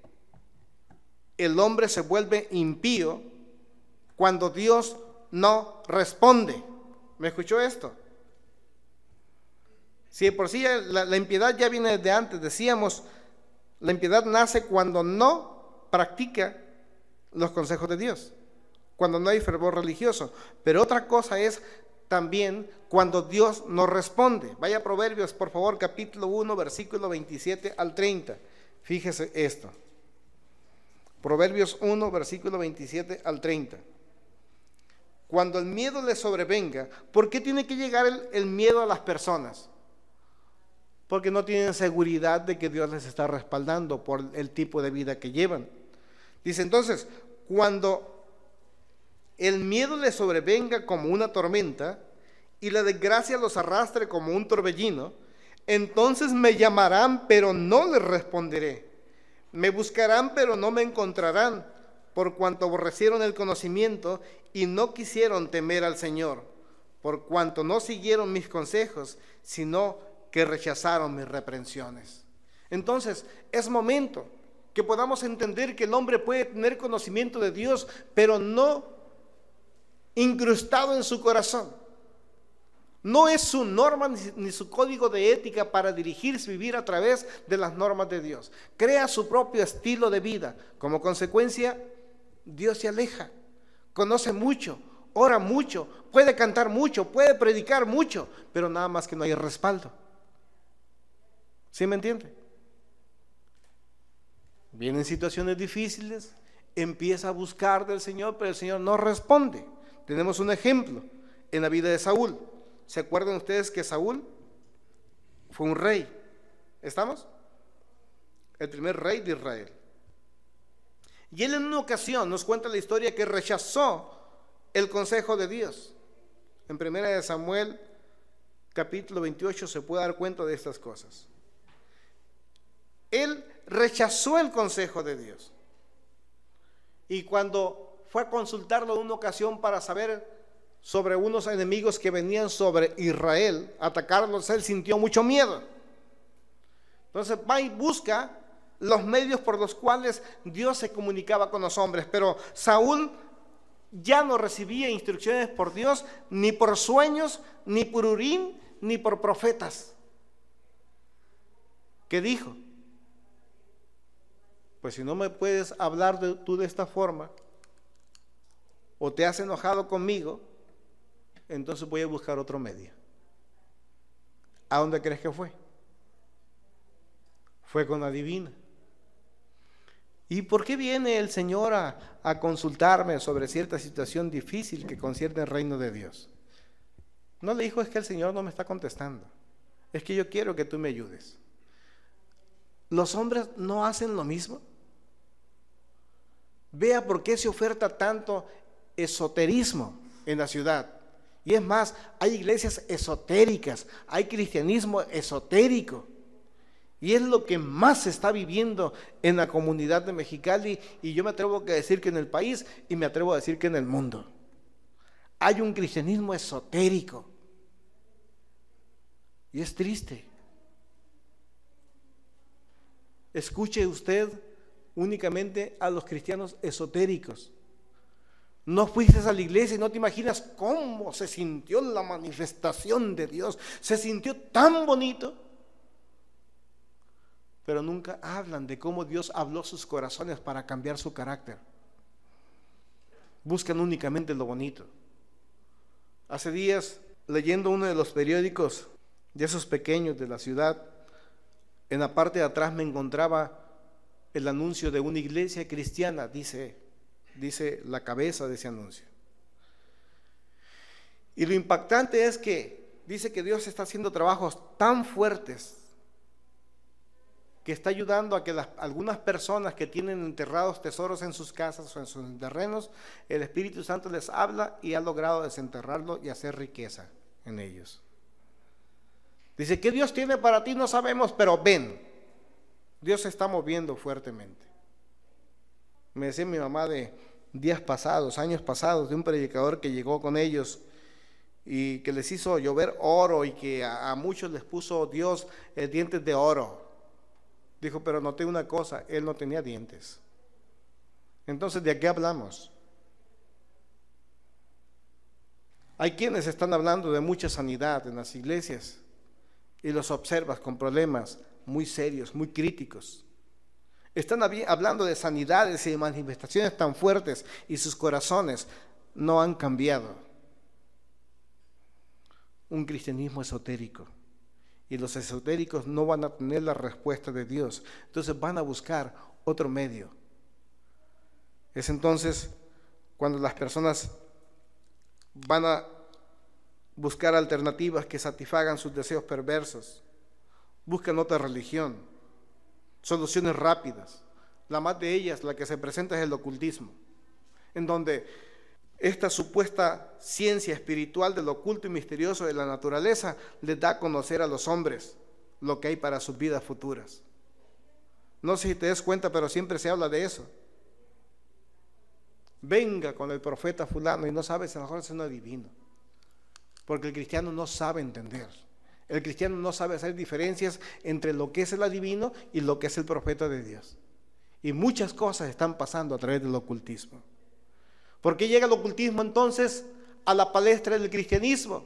el hombre se vuelve impío cuando Dios no responde. ¿Me escuchó esto? Si de por sí la impiedad ya viene desde antes, decíamos, la impiedad nace cuando no practica los consejos de Dios, cuando no hay fervor religioso. Pero otra cosa es también cuando Dios no responde. Vaya a Proverbios, por favor, capítulo 1, versículo 27 al 30. Fíjese esto. Proverbios 1, versículo 27 al 30. Cuando el miedo le sobrevenga, ¿por qué tiene que llegar el miedo a las personas? Porque no tienen seguridad de que Dios les está respaldando por el tipo de vida que llevan. Dice entonces, cuando el miedo les sobrevenga como una tormenta y la desgracia los arrastre como un torbellino, entonces me llamarán, pero no les responderé. Me buscarán, pero no me encontrarán, por cuanto aborrecieron el conocimiento y no quisieron temer al Señor, por cuanto no siguieron mis consejos, sino que rechazaron mis reprensiones. Entonces, es momento que podamos entender que el hombre puede tener conocimiento de Dios, pero no incrustado en su corazón. No es su norma ni su código de ética para dirigirse, vivir a través de las normas de Dios. Crea su propio estilo de vida. Como consecuencia, Dios se aleja. Conoce mucho, ora mucho, puede cantar mucho, puede predicar mucho, pero nada más que no hay respaldo. ¿Sí me entiende? Vienen situaciones difíciles, empieza a buscar del Señor, pero el Señor no responde. Tenemos un ejemplo en la vida de Saúl. ¿Se acuerdan ustedes que Saúl fue un rey? ¿Estamos? El primer rey de Israel. Y él en una ocasión nos cuenta la historia que rechazó el consejo de Dios. En 1 Samuel capítulo 28 se puede dar cuenta de estas cosas. Él rechazó el consejo de Dios. Y cuando fue a consultarlo en una ocasión para saber sobre unos enemigos que venían sobre Israel, atacarlos, él sintió mucho miedo. Entonces va y busca los medios por los cuales Dios se comunicaba con los hombres. Pero Saúl ya no recibía instrucciones por Dios, ni por sueños, ni por Urim, ni por profetas. ¿Qué dijo? Pues si no me puedes hablar tú de esta forma, o te has enojado conmigo, entonces voy a buscar otro medio. ¿A dónde crees que fue? Fue con la divina. ¿Y por qué viene el Señor a consultarme sobre cierta situación difícil que concierne el reino de Dios? No le dijo, es que el Señor no me está contestando, es que yo quiero que tú me ayudes. ¿Los hombres no hacen lo mismo? Vea por qué se oferta tanto esoterismo en la ciudad. Y es más, hay iglesias esotéricas, hay cristianismo esotérico. Y es lo que más se está viviendo en la comunidad de Mexicali, y yo me atrevo a decir que en el país, y me atrevo a decir que en el mundo. Hay un cristianismo esotérico. Y es triste. Escuche usted únicamente a los cristianos esotéricos. No fuiste a la iglesia y no te imaginas cómo se sintió la manifestación de Dios. Se sintió tan bonito. Pero nunca hablan de cómo Dios habló sus corazones para cambiar su carácter. Buscan únicamente lo bonito. Hace días, leyendo uno de los periódicos de esos pequeños de la ciudad, en la parte de atrás me encontraba el anuncio de una iglesia cristiana, dice la cabeza de ese anuncio. Y lo impactante es que dice que Dios está haciendo trabajos tan fuertes que está ayudando a que algunas personas que tienen enterrados tesoros en sus casas o en sus terrenos, el Espíritu Santo les habla y ha logrado desenterrarlo y hacer riqueza en ellos. Dice, ¿qué Dios tiene para ti? No sabemos, pero ven, Dios se está moviendo fuertemente. Me decía mi mamá de días pasados, años pasados, de un predicador que llegó con ellos y que les hizo llover oro y que a muchos les puso Dios dientes de oro. Dijo, pero noté una cosa, él no tenía dientes. Entonces, ¿de qué hablamos? Hay quienes están hablando de mucha sanidad en las iglesias y los observas con problemas muy serios, muy críticos. Están hablando de sanidades y de manifestaciones tan fuertes y sus corazones no han cambiado. Un cristianismo esotérico. Y los esotéricos no van a tener la respuesta de Dios. Entonces van a buscar otro medio. Es entonces cuando las personas van a buscar alternativas que satisfagan sus deseos perversos. Buscan otra religión, soluciones rápidas. La más de ellas, la que se presenta, es el ocultismo, en donde esta supuesta ciencia espiritual del oculto y misterioso de la naturaleza les da a conocer a los hombres lo que hay para sus vidas futuras. No sé si te das cuenta, pero siempre se habla de eso. Venga con el profeta fulano y no sabes, a lo mejor es un adivino. Porque el cristiano no sabe entender. El cristiano no sabe hacer diferencias entre lo que es el adivino y lo que es el profeta de Dios. Y muchas cosas están pasando a través del ocultismo. ¿Por qué llega el ocultismo entonces a la palestra del cristianismo?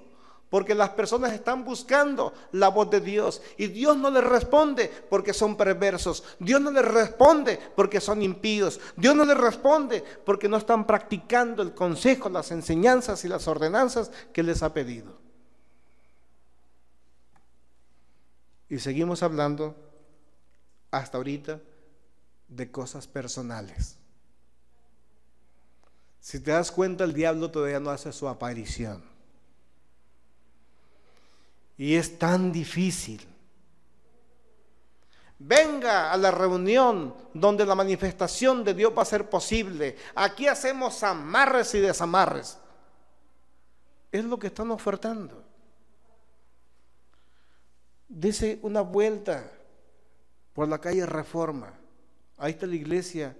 Porque las personas están buscando la voz de Dios y Dios no les responde porque son perversos. Dios no les responde porque son impíos. Dios no les responde porque no están practicando el consejo, las enseñanzas y las ordenanzas que les ha pedido. Y seguimos hablando hasta ahorita de cosas personales. Si te das cuenta, el diablo todavía no hace su aparición. Y es tan difícil. Venga a la reunión donde la manifestación de Dios va a ser posible. Aquí hacemos amarres y desamarres. Es lo que están ofertando. Dese una vuelta por la calle Reforma. Ahí está la iglesia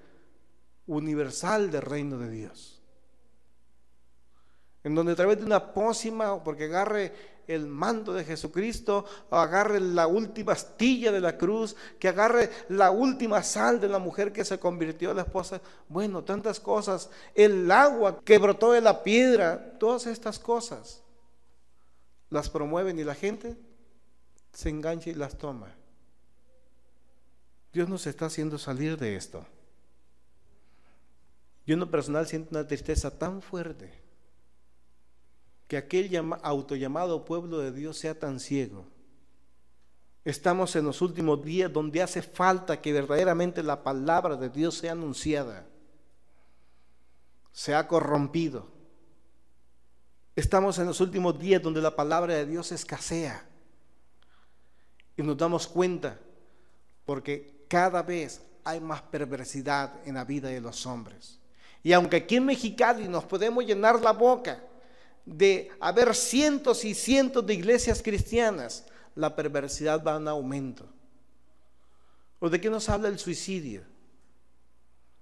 universal del reino de Dios. en donde a través de una pócima, o porque agarre el manto de Jesucristo, o agarre la última astilla de la cruz, que agarre la última sal de la mujer que se convirtió en la esposa, bueno, tantas cosas, el agua que brotó de la piedra, todas estas cosas las promueven y la gente se engancha y las toma. Dios nos está haciendo salir de esto. Yo en lo personal siento una tristeza tan fuerte que aquel autollamado pueblo de Dios sea tan ciego. Estamos en los últimos días donde hace falta que verdaderamente la palabra de Dios sea anunciada. Se ha corrompido. Estamos en los últimos días donde la palabra de Dios escasea. Y nos damos cuenta porque cada vez hay más perversidad en la vida de los hombres. Y aunque aquí en Mexicali nos podemos llenar la boca de haber cientos y cientos de iglesias cristianas, la perversidad va en aumento. ¿O de qué nos habla el suicidio?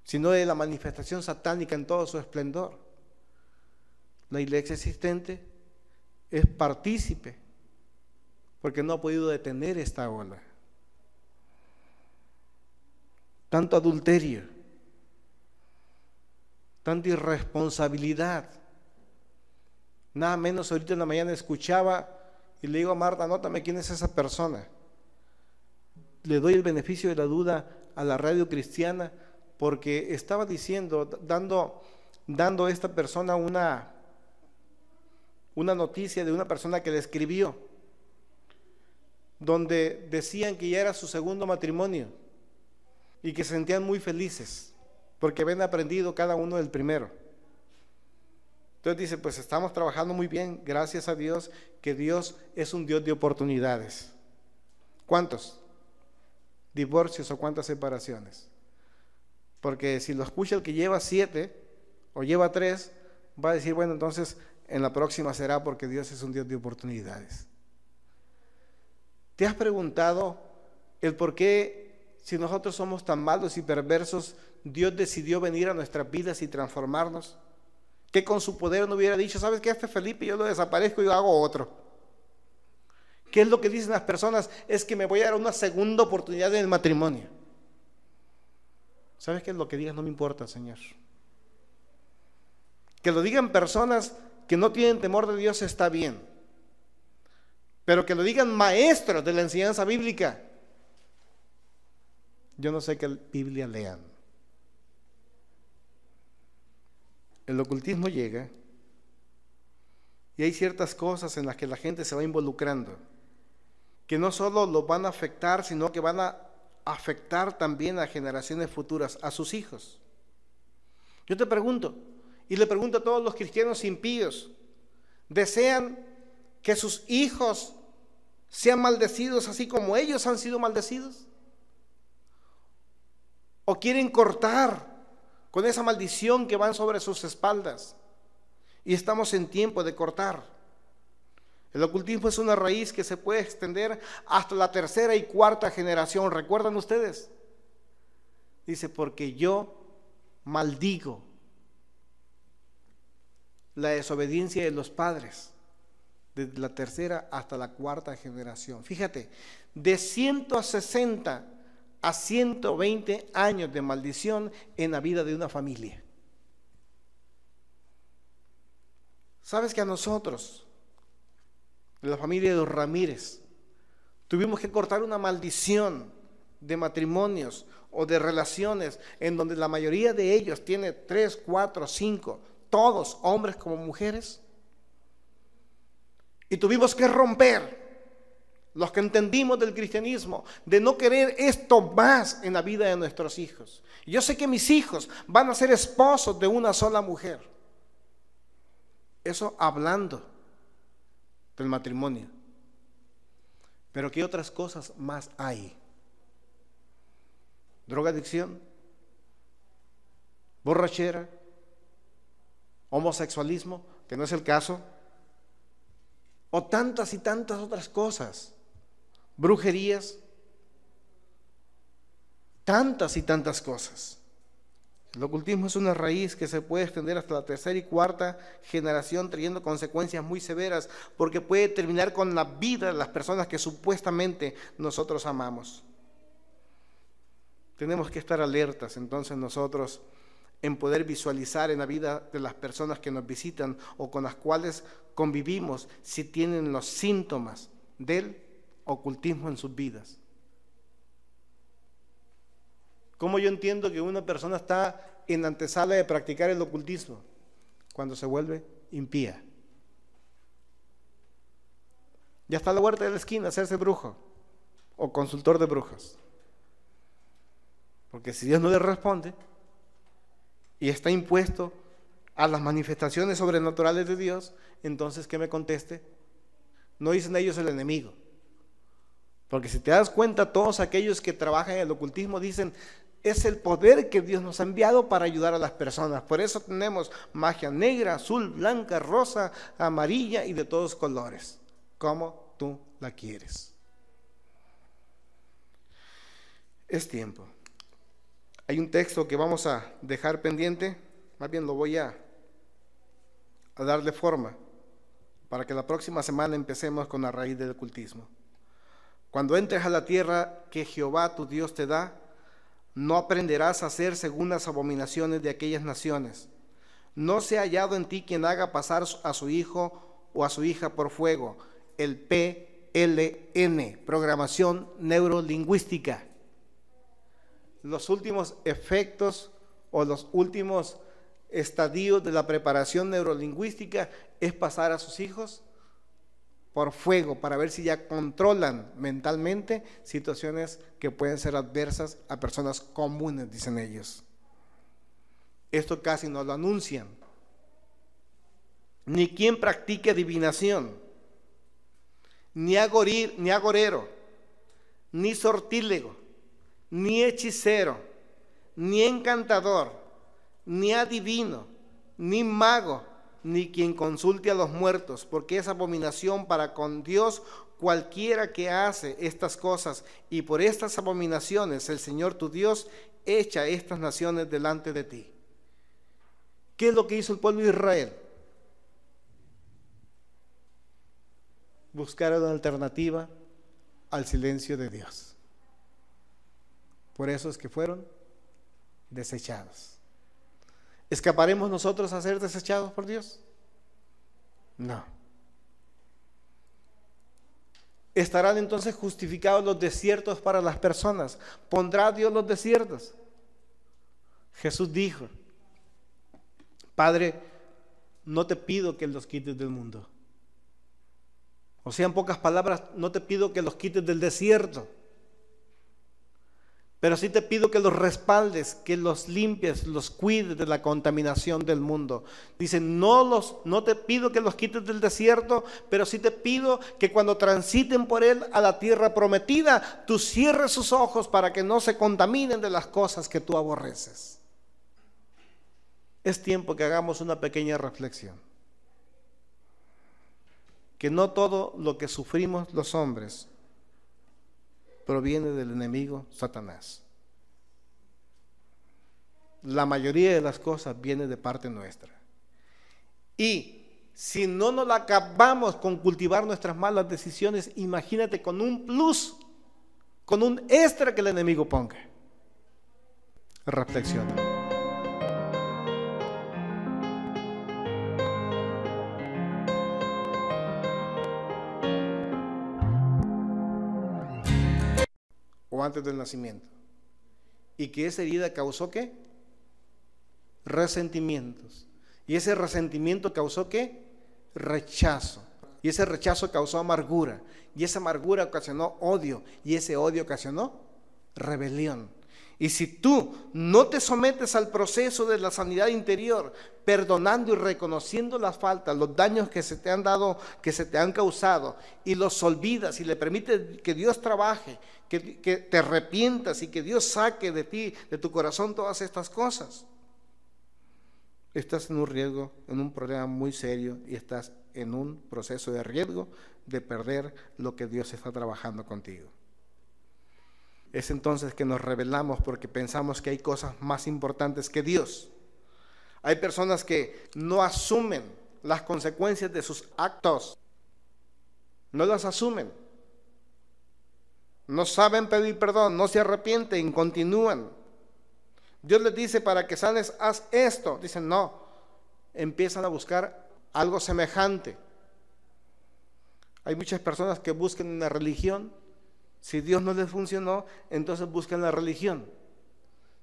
Sino de la manifestación satánica en todo su esplendor. La iglesia existente es partícipe porque no ha podido detener esta ola. Tanto adulterio, tanta irresponsabilidad. Nada menos ahorita en la mañana escuchaba y le digo a Marta, anótame quién es esa persona. Le doy el beneficio de la duda a la radio cristiana porque estaba diciendo, dando a esta persona una noticia de una persona que le escribió, donde decían que ya era su segundo matrimonio y que se sentían muy felices porque habían aprendido cada uno del primero. Entonces dice, pues estamos trabajando muy bien, gracias a Dios, que Dios es un Dios de oportunidades. ¿Cuántos divorcios o cuántas separaciones? Porque si lo escucha el que lleva 7 o lleva 3, va a decir, bueno, entonces en la próxima será porque Dios es un Dios de oportunidades. ¿Te has preguntado el por qué, si nosotros somos tan malos y perversos, Dios decidió venir a nuestras vidas y transformarnos? Que con su poder no hubiera dicho, ¿sabes qué? Este Felipe yo lo desaparezco y yo hago otro. ¿Qué es lo que dicen las personas? Es que me voy a dar una segunda oportunidad en el matrimonio. ¿Sabes qué es lo que digas? No me importa, Señor. Que lo digan personas que no tienen temor de Dios está bien. Pero que lo digan maestros de la enseñanza bíblica, yo no sé qué Biblia lean. El ocultismo llega y hay ciertas cosas en las que la gente se va involucrando, que no solo los van a afectar, sino que van a afectar también a generaciones futuras, a sus hijos. Yo te pregunto, y le pregunto a todos los cristianos impíos, ¿desean que sus hijos sean maldecidos así como ellos han sido maldecidos? ¿O quieren cortar con esa maldición que van sobre sus espaldas? Y estamos en tiempo de cortar. El ocultismo es una raíz que se puede extender hasta la 3ª y 4ª generación. ¿Recuerdan ustedes? Dice, porque yo maldigo la desobediencia de los padres, desde la 3ª hasta la 4ª generación. Fíjate, de 160 a 120 años de maldición en la vida de una familia. ¿Sabes que a nosotros, de la familia de los Ramírez, tuvimos que cortar una maldición de matrimonios o de relaciones en donde la mayoría de ellos tiene 3, 4, 5, todos hombres como mujeres? Y tuvimos que romper, los que entendimos del cristianismo, de no querer esto más en la vida de nuestros hijos. Yo sé que mis hijos van a ser esposos de una sola mujer. Eso hablando del matrimonio. Pero ¿qué otras cosas más hay? Drogadicción, borrachera, homosexualismo, que no es el caso, o tantas y tantas otras cosas, brujerías, tantas y tantas cosas. El ocultismo es una raíz que se puede extender hasta la tercera y cuarta generación, trayendo consecuencias muy severas, porque puede terminar con la vida de las personas que supuestamente nosotros amamos. Tenemos que estar alertas entonces nosotros en poder visualizar en la vida de las personas que nos visitan o con las cuales convivimos si tienen los síntomas del ocultismo en sus vidas. ¿Cómo yo entiendo que una persona está en la antesala de practicar el ocultismo? Cuando se vuelve impía. Ya está a la vuelta de la esquina hacerse brujo o consultor de brujas. Porque si Dios no le responde y está impuesto a las manifestaciones sobrenaturales de Dios, entonces ¿qué me conteste? No dicen ellos el enemigo. Porque si te das cuenta, todos aquellos que trabajan en el ocultismo dicen, es el poder que Dios nos ha enviado para ayudar a las personas. Por eso tenemos magia negra, azul, blanca, rosa, amarilla y de todos colores, como tú la quieres. Es tiempo. Hay un texto que vamos a dejar pendiente, más bien lo voy a darle forma, para que la próxima semana empecemos con la raíz del ocultismo. Cuando entres a la tierra que Jehová tu Dios te da, no aprenderás a hacer según las abominaciones de aquellas naciones. No sea hallado en ti quien haga pasar a su hijo o a su hija por fuego. El PLN, programación neurolingüística. Los últimos efectos o los últimos estadios de la preparación neurolingüística es pasar a sus hijos por fuego para ver si ya controlan mentalmente situaciones que pueden ser adversas a personas comunes, dicen ellos. Esto casi no lo anuncian. Ni quien practique adivinación, ni agorero, ni sortílego, ni hechicero, ni encantador, ni adivino, ni mago, ni quien consulte a los muertos, porque es abominación para con Dios cualquiera que hace estas cosas, y por estas abominaciones el Señor tu Dios echa estas naciones delante de ti. ¿Qué es lo que hizo el pueblo de Israel? Buscar una alternativa al silencio de Dios. Por eso es que fueron desechados. ¿Escaparemos nosotros a ser desechados por Dios? No. ¿Estarán entonces justificados los desiertos para las personas? ¿Pondrá Dios los desiertos? Jesús dijo, Padre, no te pido que los quites del mundo. O sea, en pocas palabras, no te pido que los quites del desierto, pero sí te pido que los respaldes, que los limpies, los cuides de la contaminación del mundo. Dice, no te pido que los quites del desierto, pero sí te pido que cuando transiten por él a la tierra prometida, tú cierres sus ojos para que no se contaminen de las cosas que tú aborreces. Es tiempo que hagamos una pequeña reflexión. Que no todo lo que sufrimos los hombres proviene del enemigo Satanás. La mayoría de las cosas viene de parte nuestra. Y si no nos la acabamos con cultivar nuestras malas decisiones, imagínate con un plus, con un extra que el enemigo ponga. Reflexiona. O antes del nacimiento. ¿Y que esa herida causó qué? Resentimientos. ¿Y ese resentimiento causó qué? Rechazo. Y ese rechazo causó amargura. Y esa amargura ocasionó odio. Y ese odio ocasionó rebelión. Y si tú no te sometes al proceso de la sanidad interior, perdonando y reconociendo las faltas, los daños que se te han dado, que se te han causado, y los olvidas y le permites que Dios trabaje, que te arrepientas y que Dios saque de ti, de tu corazón, todas estas cosas, estás en un riesgo, en un problema muy serio, y estás en un proceso de riesgo de perder lo que Dios está trabajando contigo. es entonces que nos rebelamos porque pensamos que hay cosas más importantes que Dios. Hay personas que no asumen las consecuencias de sus actos, no las asumen, no saben pedir perdón, no se arrepienten, continúan. Dios les dice: para que sanes, haz esto. Dicen no, empiezan a buscar algo semejante. Hay muchas personas que buscan una religión. Si Dios no les funcionó, entonces buscan la religión.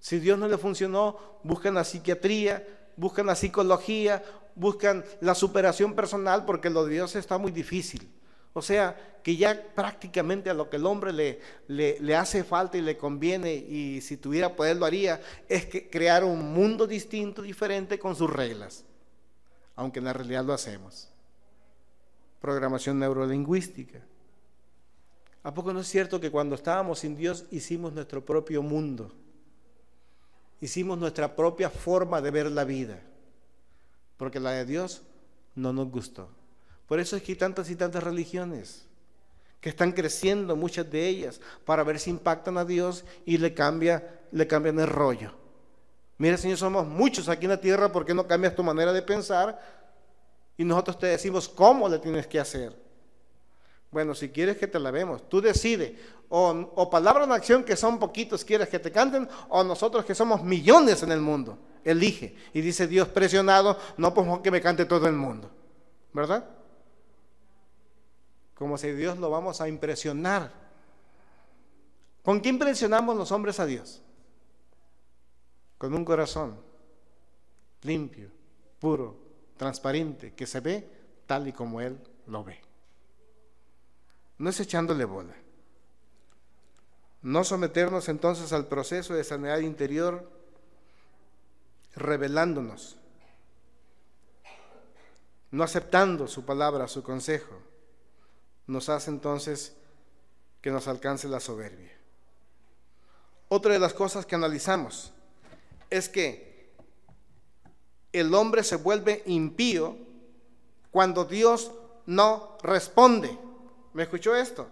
Si Dios no les funcionó, buscan la psiquiatría, buscan la psicología, buscan la superación personal, porque lo de Dios está muy difícil. O sea, que ya prácticamente a lo que el hombre le hace falta y le conviene, y si tuviera poder lo haría, es que crear un mundo distinto, diferente, con sus reglas. Aunque en la realidad lo hacemos. Programación neurolingüística. ¿A poco no es cierto que cuando estábamos sin Dios hicimos nuestro propio mundo? Hicimos nuestra propia forma de ver la vida, porque la de Dios no nos gustó. Por eso es que hay tantas y tantas religiones que están creciendo, muchas de ellas, para ver si impactan a Dios y le cambian el rollo. Mira, Señor, somos muchos aquí en la tierra, ¿por qué no cambias tu manera de pensar? Y nosotros te decimos cómo le tienes que hacer. Bueno, si quieres que te la vemos, tú decides. O palabra en acción, que son poquitos, quieres que te canten, o nosotros que somos millones en el mundo. Elige. Y dice Dios presionado: no, pues que me cante todo el mundo. ¿Verdad? Como si Dios lo vamos a impresionar. ¿Con qué impresionamos los hombres a Dios? Con un corazón limpio, puro, transparente, que se ve tal y como Él lo ve. No es echándole bola. No someternos entonces al proceso de sanidad interior rebelándonos, no aceptando su palabra, su consejo, nos hace entonces que nos alcance la soberbia. Otra de las cosas que analizamos es que el hombre se vuelve impío cuando Dios no responde. ¿Me escuchó esto?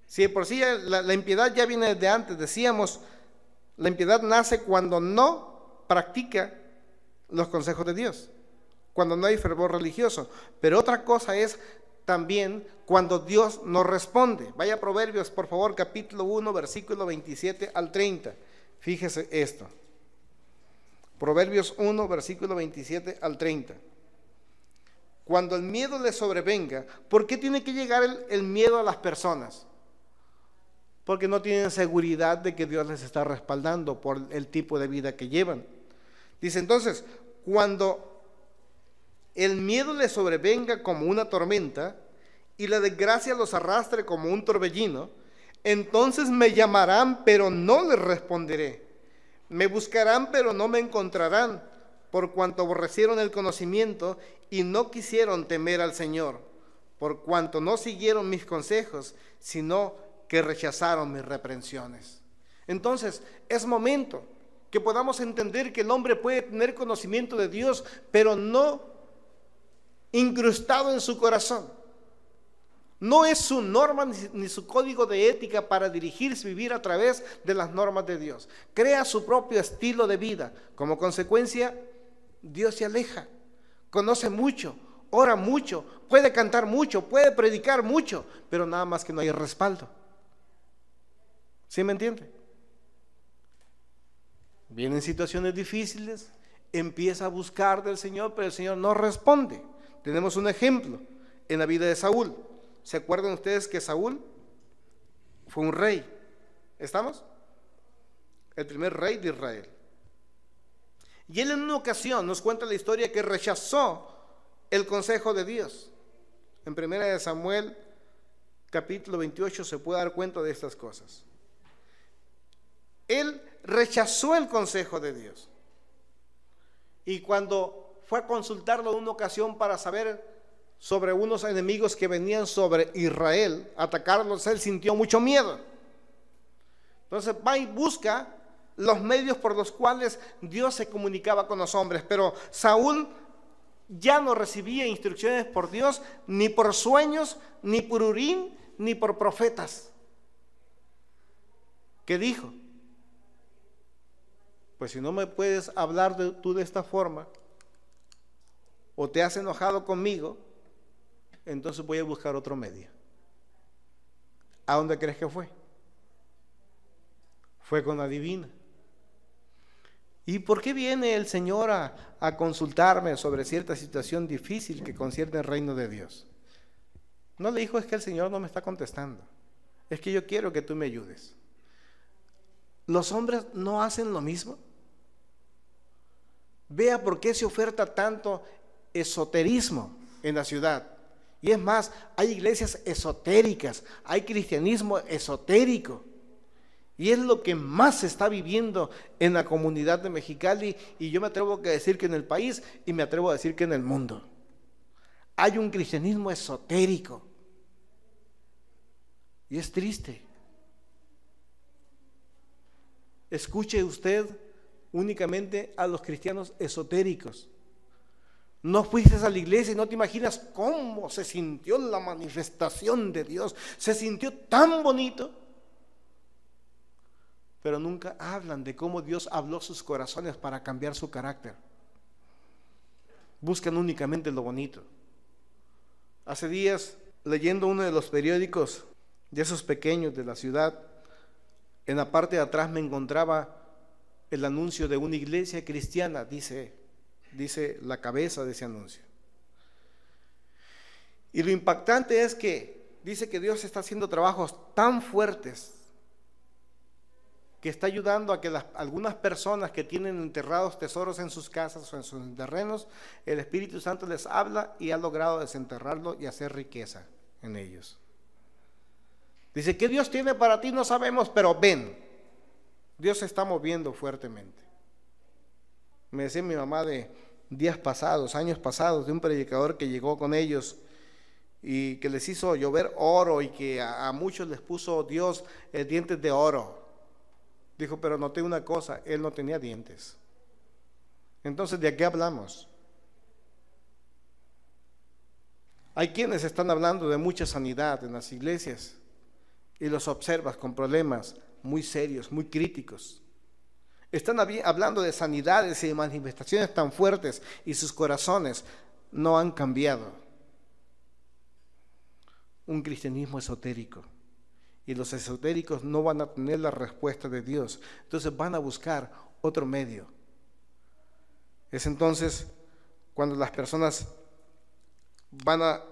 Si de por sí la impiedad ya viene desde antes, decíamos, la impiedad nace cuando no practica los consejos de Dios, cuando no hay fervor religioso. Pero otra cosa es también cuando Dios no responde. Vaya a Proverbios, por favor, capítulo 1, versículo 27 al 30. Fíjese esto. Proverbios 1, versículo 27 al 30. Cuando el miedo le sobrevenga, ¿por qué tiene que llegar el miedo a las personas? Porque no tienen seguridad de que Dios les está respaldando por el tipo de vida que llevan. Dice entonces, cuando el miedo les sobrevenga como una tormenta y la desgracia los arrastre como un torbellino, entonces me llamarán, pero no les responderé. Me buscarán, pero no me encontrarán, por cuanto aborrecieron el conocimiento y no quisieron temer al Señor, por cuanto no siguieron mis consejos, sino que rechazaron mis reprensiones. Entonces, es momento que podamos entender que el hombre puede tener conocimiento de Dios, pero no incrustado en su corazón. No es su norma ni su código de ética para dirigirse y vivir a través de las normas de Dios. Crea su propio estilo de vida. Como consecuencia, Dios se aleja. Conoce mucho, ora mucho, puede cantar mucho, puede predicar mucho, pero nada más que no hay respaldo. ¿Sí me entiende? Vienen situaciones difíciles, empieza a buscar del Señor, pero el Señor no responde. Tenemos un ejemplo en la vida de Saúl. ¿Se acuerdan ustedes que Saúl fue un rey? ¿Estamos? El primer rey de Israel. Y él en una ocasión nos cuenta la historia que rechazó el consejo de Dios. En 1 Samuel, capítulo 28, se puede dar cuenta de estas cosas. Él rechazó el consejo de Dios. Y cuando fue a consultarlo en una ocasión para saber sobre unos enemigos que venían sobre Israel, atacarlos, él sintió mucho miedo. Entonces va y busca los medios por los cuales Dios se comunicaba con los hombres, pero Saúl ya no recibía instrucciones por Dios, ni por sueños, ni por Urim, ni por profetas. ¿Qué dijo? Pues si no me puedes hablar tú de esta forma, o te has enojado conmigo, entonces voy a buscar otro medio. ¿A dónde crees que fue? Fue con la divina. ¿Y por qué viene el Señor a consultarme sobre cierta situación difícil que concierne el reino de Dios? No le dijo, es que el Señor no me está contestando, es que yo quiero que tú me ayudes. ¿Los hombres no hacen lo mismo? Vea por qué se oferta tanto esoterismo en la ciudad. Y es más, hay iglesias esotéricas, hay cristianismo esotérico. Y es lo que más se está viviendo en la comunidad de Mexicali, y yo me atrevo a decir que en el país, y me atrevo a decir que en el mundo. Hay un cristianismo esotérico. Y es triste. Escuche usted únicamente a los cristianos esotéricos. No fuiste a la iglesia y no te imaginas cómo se sintió la manifestación de Dios. Se sintió tan bonito. Pero nunca hablan de cómo Dios habló sus corazones para cambiar su carácter. Buscan únicamente lo bonito. Hace días, leyendo uno de los periódicos de esos pequeños de la ciudad, en la parte de atrás me encontraba el anuncio de una iglesia cristiana, dice la cabeza de ese anuncio. Y lo impactante es que dice que Dios está haciendo trabajos tan fuertes que está ayudando a que algunas personas que tienen enterrados tesoros en sus casas o en sus terrenos, el Espíritu Santo les habla y ha logrado desenterrarlo y hacer riqueza en ellos. Dice, ¿qué Dios tiene para ti? No sabemos, pero ven, Dios se está moviendo fuertemente. Me decía mi mamá de días pasados, años pasados, de un predicador que llegó con ellos y que les hizo llover oro y que a muchos les puso Dios dientes de oro. Dijo, pero noté una cosa, él no tenía dientes. Entonces, ¿de qué hablamos? Hay quienes están hablando de mucha sanidad en las iglesias y los observas con problemas muy serios, muy críticos. Están hablando de sanidades y de manifestaciones tan fuertes y sus corazones no han cambiado. Un cristianismo esotérico. Y los esotéricos no van a tener la respuesta de Dios. Entonces van a buscar otro medio. Es entonces cuando las personas van a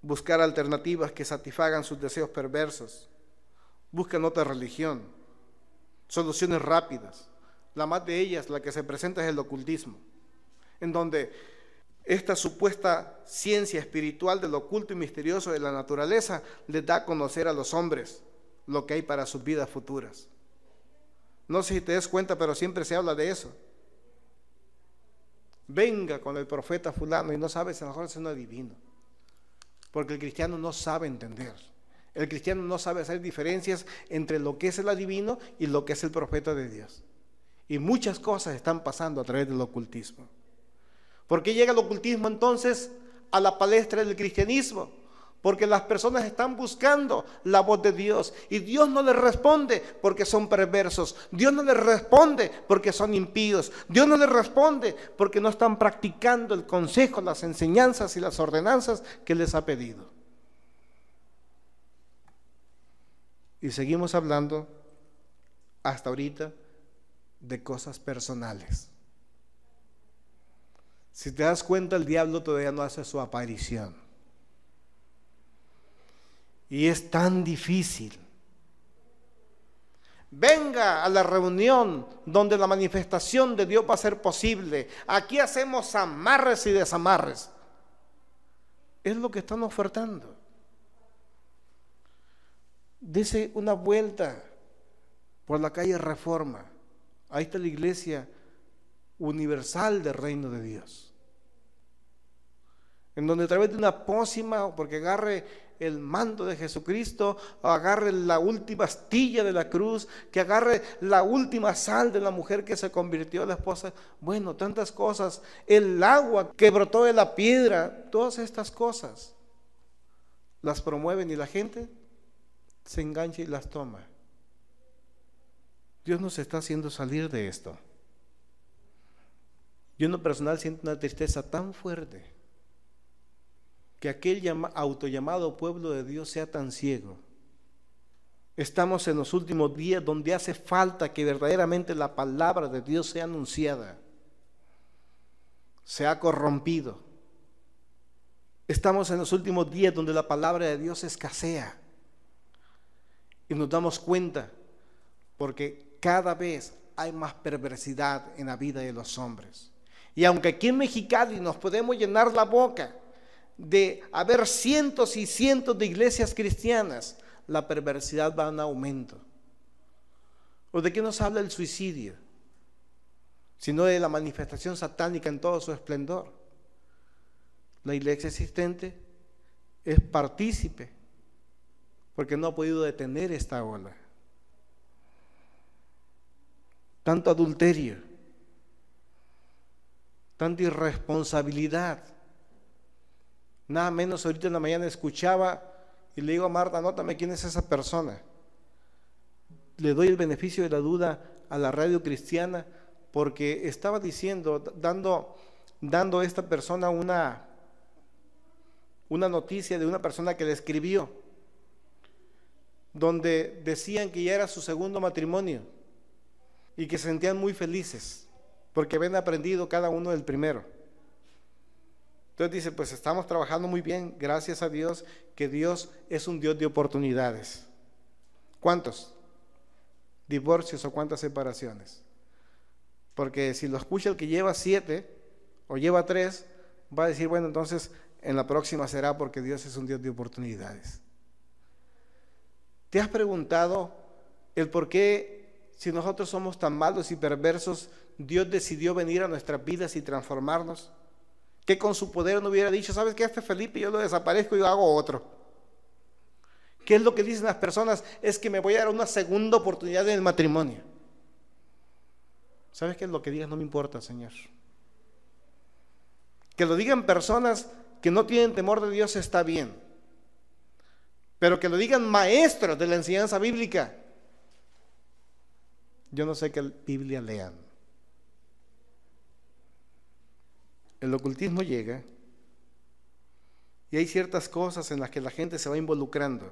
buscar alternativas que satisfagan sus deseos perversos. Buscan otra religión, soluciones rápidas. La más de ellas, la que se presenta, es el ocultismo, en donde esta supuesta ciencia espiritual del oculto y misterioso de la naturaleza les da a conocer a los hombres lo que hay para sus vidas futuras. No sé si te das cuenta, pero siempre se habla de eso. Venga con el profeta fulano y no sabes, a lo mejor es un adivino. Porque el cristiano no sabe entender. El cristiano no sabe hacer diferencias entre lo que es el adivino y lo que es el profeta de Dios. Y muchas cosas están pasando a través del ocultismo. ¿Por qué llega el ocultismo entonces a la palestra del cristianismo? Porque las personas están buscando la voz de Dios y Dios no les responde porque son perversos. Dios no les responde porque son impíos. Dios no les responde porque no están practicando el consejo, las enseñanzas y las ordenanzas que les ha pedido. Y seguimos hablando hasta ahorita de cosas personales. Si te das cuenta, el diablo todavía no hace su aparición. Y es tan difícil. Venga a la reunión donde la manifestación de Dios va a ser posible. Aquí hacemos amarres y desamarres. Es lo que están ofertando. Dese una vuelta por la calle Reforma. Ahí está la iglesia universal del reino de Dios. En donde a través de una pócima, porque agarre el manto de Jesucristo, agarre la última astilla de la cruz, que agarre la última sal de la mujer que se convirtió en la esposa, bueno, tantas cosas, el agua que brotó de la piedra, todas estas cosas las promueven y la gente se engancha y las toma. Dios nos está haciendo salir de esto. Yo en lo personal siento una tristeza tan fuerte que aquel autollamado pueblo de Dios sea tan ciego. Estamos en los últimos días donde hace falta que verdaderamente la palabra de Dios sea anunciada. Se ha corrompido. Estamos en los últimos días donde la palabra de Dios escasea. Y nos damos cuenta porque cada vez hay más perversidad en la vida de los hombres. Y aunque aquí en Mexicali nos podemos llenar la boca de haber cientos y cientos de iglesias cristianas, la perversidad va en aumento. ¿O de qué nos habla el suicidio? Sino de la manifestación satánica en todo su esplendor. La iglesia existente es partícipe porque no ha podido detener esta ola. Tanto adulterio, tanta irresponsabilidad. Nada menos ahorita en la mañana escuchaba y le digo a Marta, anótame quién es esa persona. Le doy el beneficio de la duda a la radio cristiana porque estaba diciendo, dando a esta persona una noticia de una persona que le escribió, donde decían que ya era su segundo matrimonio y que se sentían muy felices porque habían aprendido cada uno del primero. Entonces dice, pues estamos trabajando muy bien, gracias a Dios, que Dios es un Dios de oportunidades. ¿Cuántos divorcios o cuántas separaciones? Porque si lo escucha el que lleva 7 o lleva 3, va a decir, bueno, entonces en la próxima será porque Dios es un Dios de oportunidades. ¿Te has preguntado el por qué, si nosotros somos tan malos y perversos, Dios decidió venir a nuestras vidas y transformarnos? Que con su poder no hubiera dicho, ¿sabes qué? Este Felipe yo lo desaparezco y yo hago otro. ¿Qué es lo que dicen las personas? Es que me voy a dar una segunda oportunidad en el matrimonio. ¿Sabes qué es lo que digas? No me importa, Señor. Que lo digan personas que no tienen temor de Dios está bien. Pero que lo digan maestros de la enseñanza bíblica, yo no sé qué Biblia lean. El ocultismo llega y hay ciertas cosas en las que la gente se va involucrando,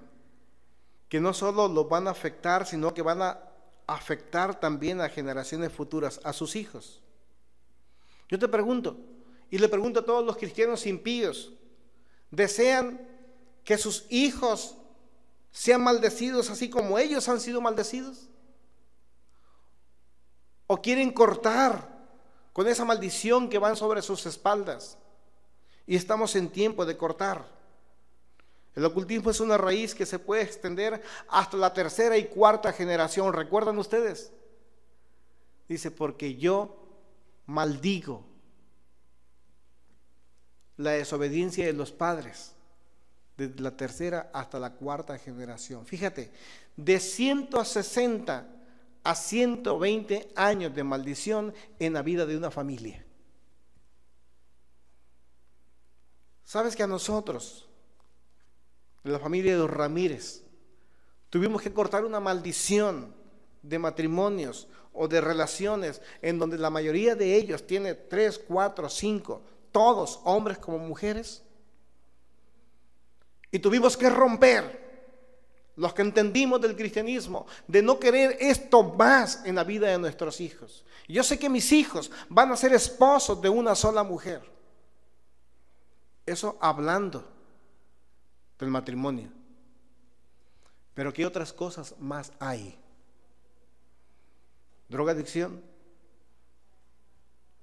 que no solo los van a afectar, sino que van a afectar también a generaciones futuras, a sus hijos. Yo te pregunto, y le pregunto a todos los cristianos impíos, ¿desean que sus hijos sean maldecidos así como ellos han sido maldecidos? ¿O quieren cortar con esa maldición que van sobre sus espaldas? Y estamos en tiempo de cortar. El ocultismo es una raíz que se puede extender hasta la 3ª y 4ª generación. ¿Recuerdan ustedes? Dice, porque yo maldigo la desobediencia de los padres desde la 3ª hasta la 4ª generación. Fíjate, de 160 a 120 años de maldición en la vida de una familia. ¿Sabes que a nosotros, de la familia de los Ramírez, tuvimos que cortar una maldición de matrimonios o de relaciones en donde la mayoría de ellos tiene 3, 4, 5, todos hombres como mujeres? Y tuvimos que romper, los que entendimos del cristianismo, de no querer esto más en la vida de nuestros hijos. Yo sé que mis hijos van a ser esposos de una sola mujer. Eso hablando del matrimonio. Pero ¿qué otras cosas más hay? Drogadicción,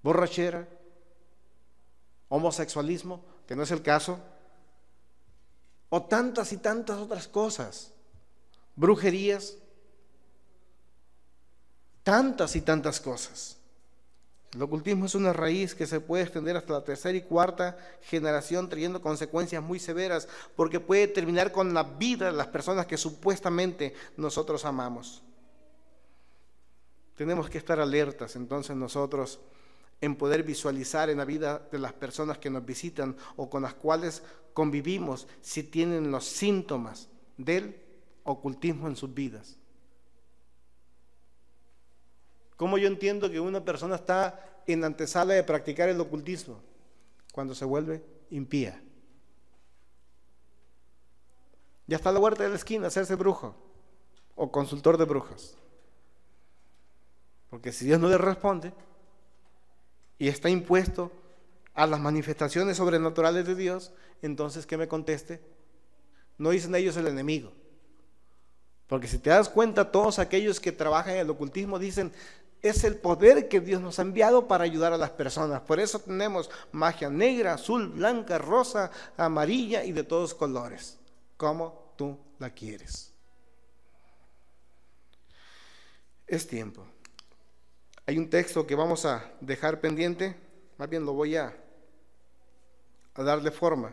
borrachera, homosexualismo, que no es el caso, o tantas y tantas otras cosas, brujerías, tantas y tantas cosas. El ocultismo es una raíz que se puede extender hasta la 3ª y 4ª generación, trayendo consecuencias muy severas, porque puede terminar con la vida de las personas que supuestamente nosotros amamos. Tenemos que estar alertas entonces nosotros en poder visualizar en la vida de las personas que nos visitan o con las cuales convivimos si tienen los síntomas del ocultismo en sus vidas. ¿Cómo yo entiendo que una persona está en la antesala de practicar el ocultismo? Cuando se vuelve impía. Ya está a la vuelta de la esquina hacerse brujo o consultor de brujas. Porque si Dios no le responde y está impuesto a las manifestaciones sobrenaturales de Dios, entonces que me conteste. No dicen ellos el enemigo. Porque si te das cuenta, todos aquellos que trabajan en el ocultismo dicen, es el poder que Dios nos ha enviado para ayudar a las personas. Por eso tenemos magia negra, azul, blanca, rosa, amarilla y de todos colores, como tú la quieres. Es tiempo. Hay un texto que vamos a dejar pendiente, más bien lo voy a darle forma,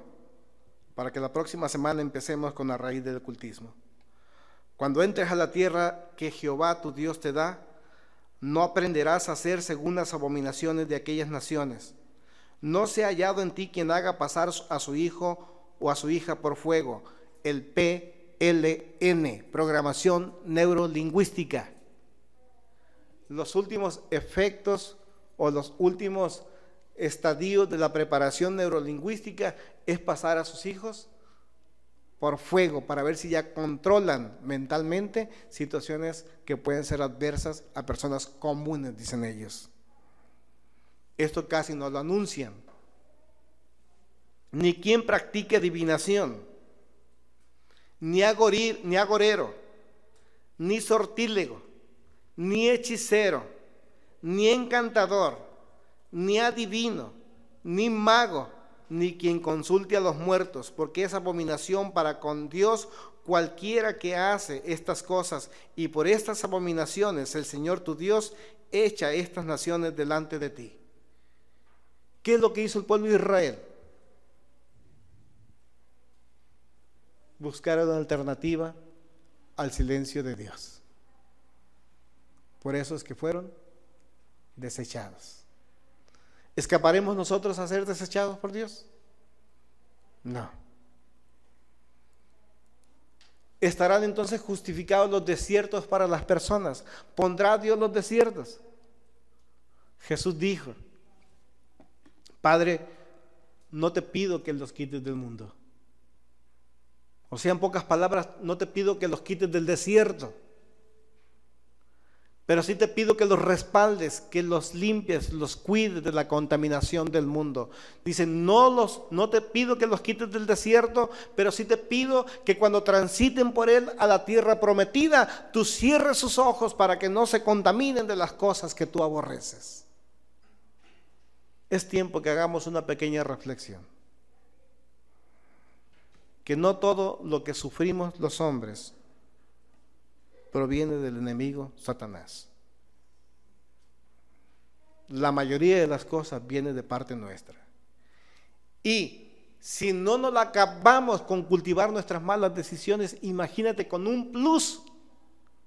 para que la próxima semana empecemos con la raíz del ocultismo. Cuando entres a la tierra que Jehová tu Dios te da, no aprenderás a hacer según las abominaciones de aquellas naciones. No sea hallado en ti quien haga pasar a su hijo o a su hija por fuego. El PLN, programación neurolingüística. Los últimos efectos o los últimos estadios de la preparación neurolingüística es pasar a sus hijos por fuego para ver si ya controlan mentalmente situaciones que pueden ser adversas a personas comunes, dicen ellos. Esto casi no lo anuncian. Ni quien practique adivinación, ni agorero, ni sortílego, ni hechicero, ni encantador, ni adivino, ni mago, ni quien consulte a los muertos, porque es abominación para con Dios cualquiera que hace estas cosas, y por estas abominaciones el Señor tu Dios echa estas naciones delante de ti. ¿Qué es lo que hizo el pueblo de Israel? Buscar una alternativa al silencio de Dios. Por eso es que fueron desechados. ¿Escaparemos nosotros a ser desechados por Dios? No. ¿Estarán entonces justificados los desiertos para las personas? ¿Pondrá Dios los desiertos? Jesús dijo, Padre, no te pido que los quites del mundo. O sea, en pocas palabras, no te pido que los quites del desierto, pero sí te pido que los respaldes, que los limpies, los cuides de la contaminación del mundo. Dice, no te pido que los quites del desierto, pero sí te pido que cuando transiten por él a la tierra prometida, tú cierres sus ojos para que no se contaminen de las cosas que tú aborreces. Es tiempo que hagamos una pequeña reflexión. Que no todo lo que sufrimos los hombres proviene del enemigo Satanás. La mayoría de las cosas viene de parte nuestra. Y si no nos la acabamos con cultivar nuestras malas decisiones, imagínate con un plus,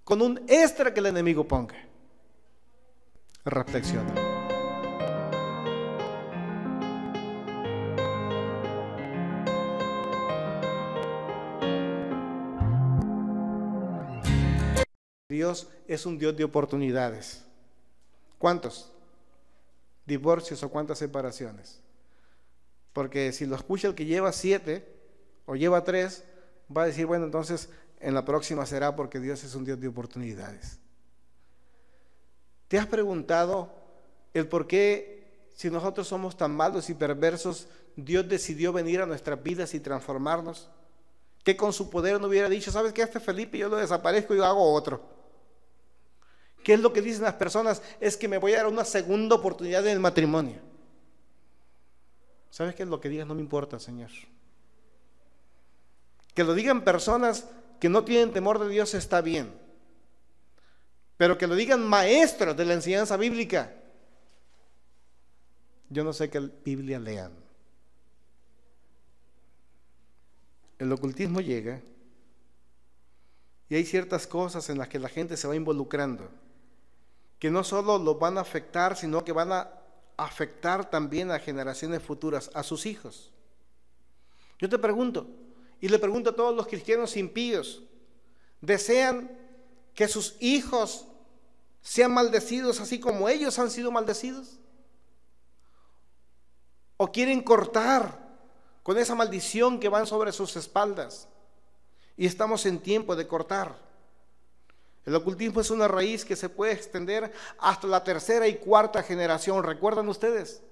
con un extra que el enemigo ponga. Reflexiona. Dios es un Dios de oportunidades. ¿Cuántos divorcios o cuántas separaciones? Porque si lo escucha el que lleva 7 o lleva 3, va a decir, bueno, entonces en la próxima será, porque Dios es un Dios de oportunidades. ¿Te has preguntado el por qué, si nosotros somos tan malos y perversos, Dios decidió venir a nuestras vidas y transformarnos? Que con su poder no hubiera dicho, ¿sabes qué? Este Felipe yo lo desaparezco y yo hago otro. ¿Qué es lo que dicen las personas? Es que me voy a dar una segunda oportunidad en el matrimonio. ¿Sabes qué es lo que digas? No me importa, Señor. Que lo digan personas que no tienen temor de Dios está bien. Pero que lo digan maestros de la enseñanza bíblica, yo no sé qué Biblia lean. El ocultismo llega y hay ciertas cosas en las que la gente se va involucrando, que no solo los van a afectar, sino que van a afectar también a generaciones futuras, a sus hijos. Yo te pregunto, y le pregunto a todos los cristianos impíos, ¿desean que sus hijos sean maldecidos así como ellos han sido maldecidos? ¿O quieren cortar con esa maldición que van sobre sus espaldas? Y estamos en tiempo de cortar. El ocultismo es una raíz que se puede extender hasta la tercera y cuarta generación. ¿Recuerdan ustedes?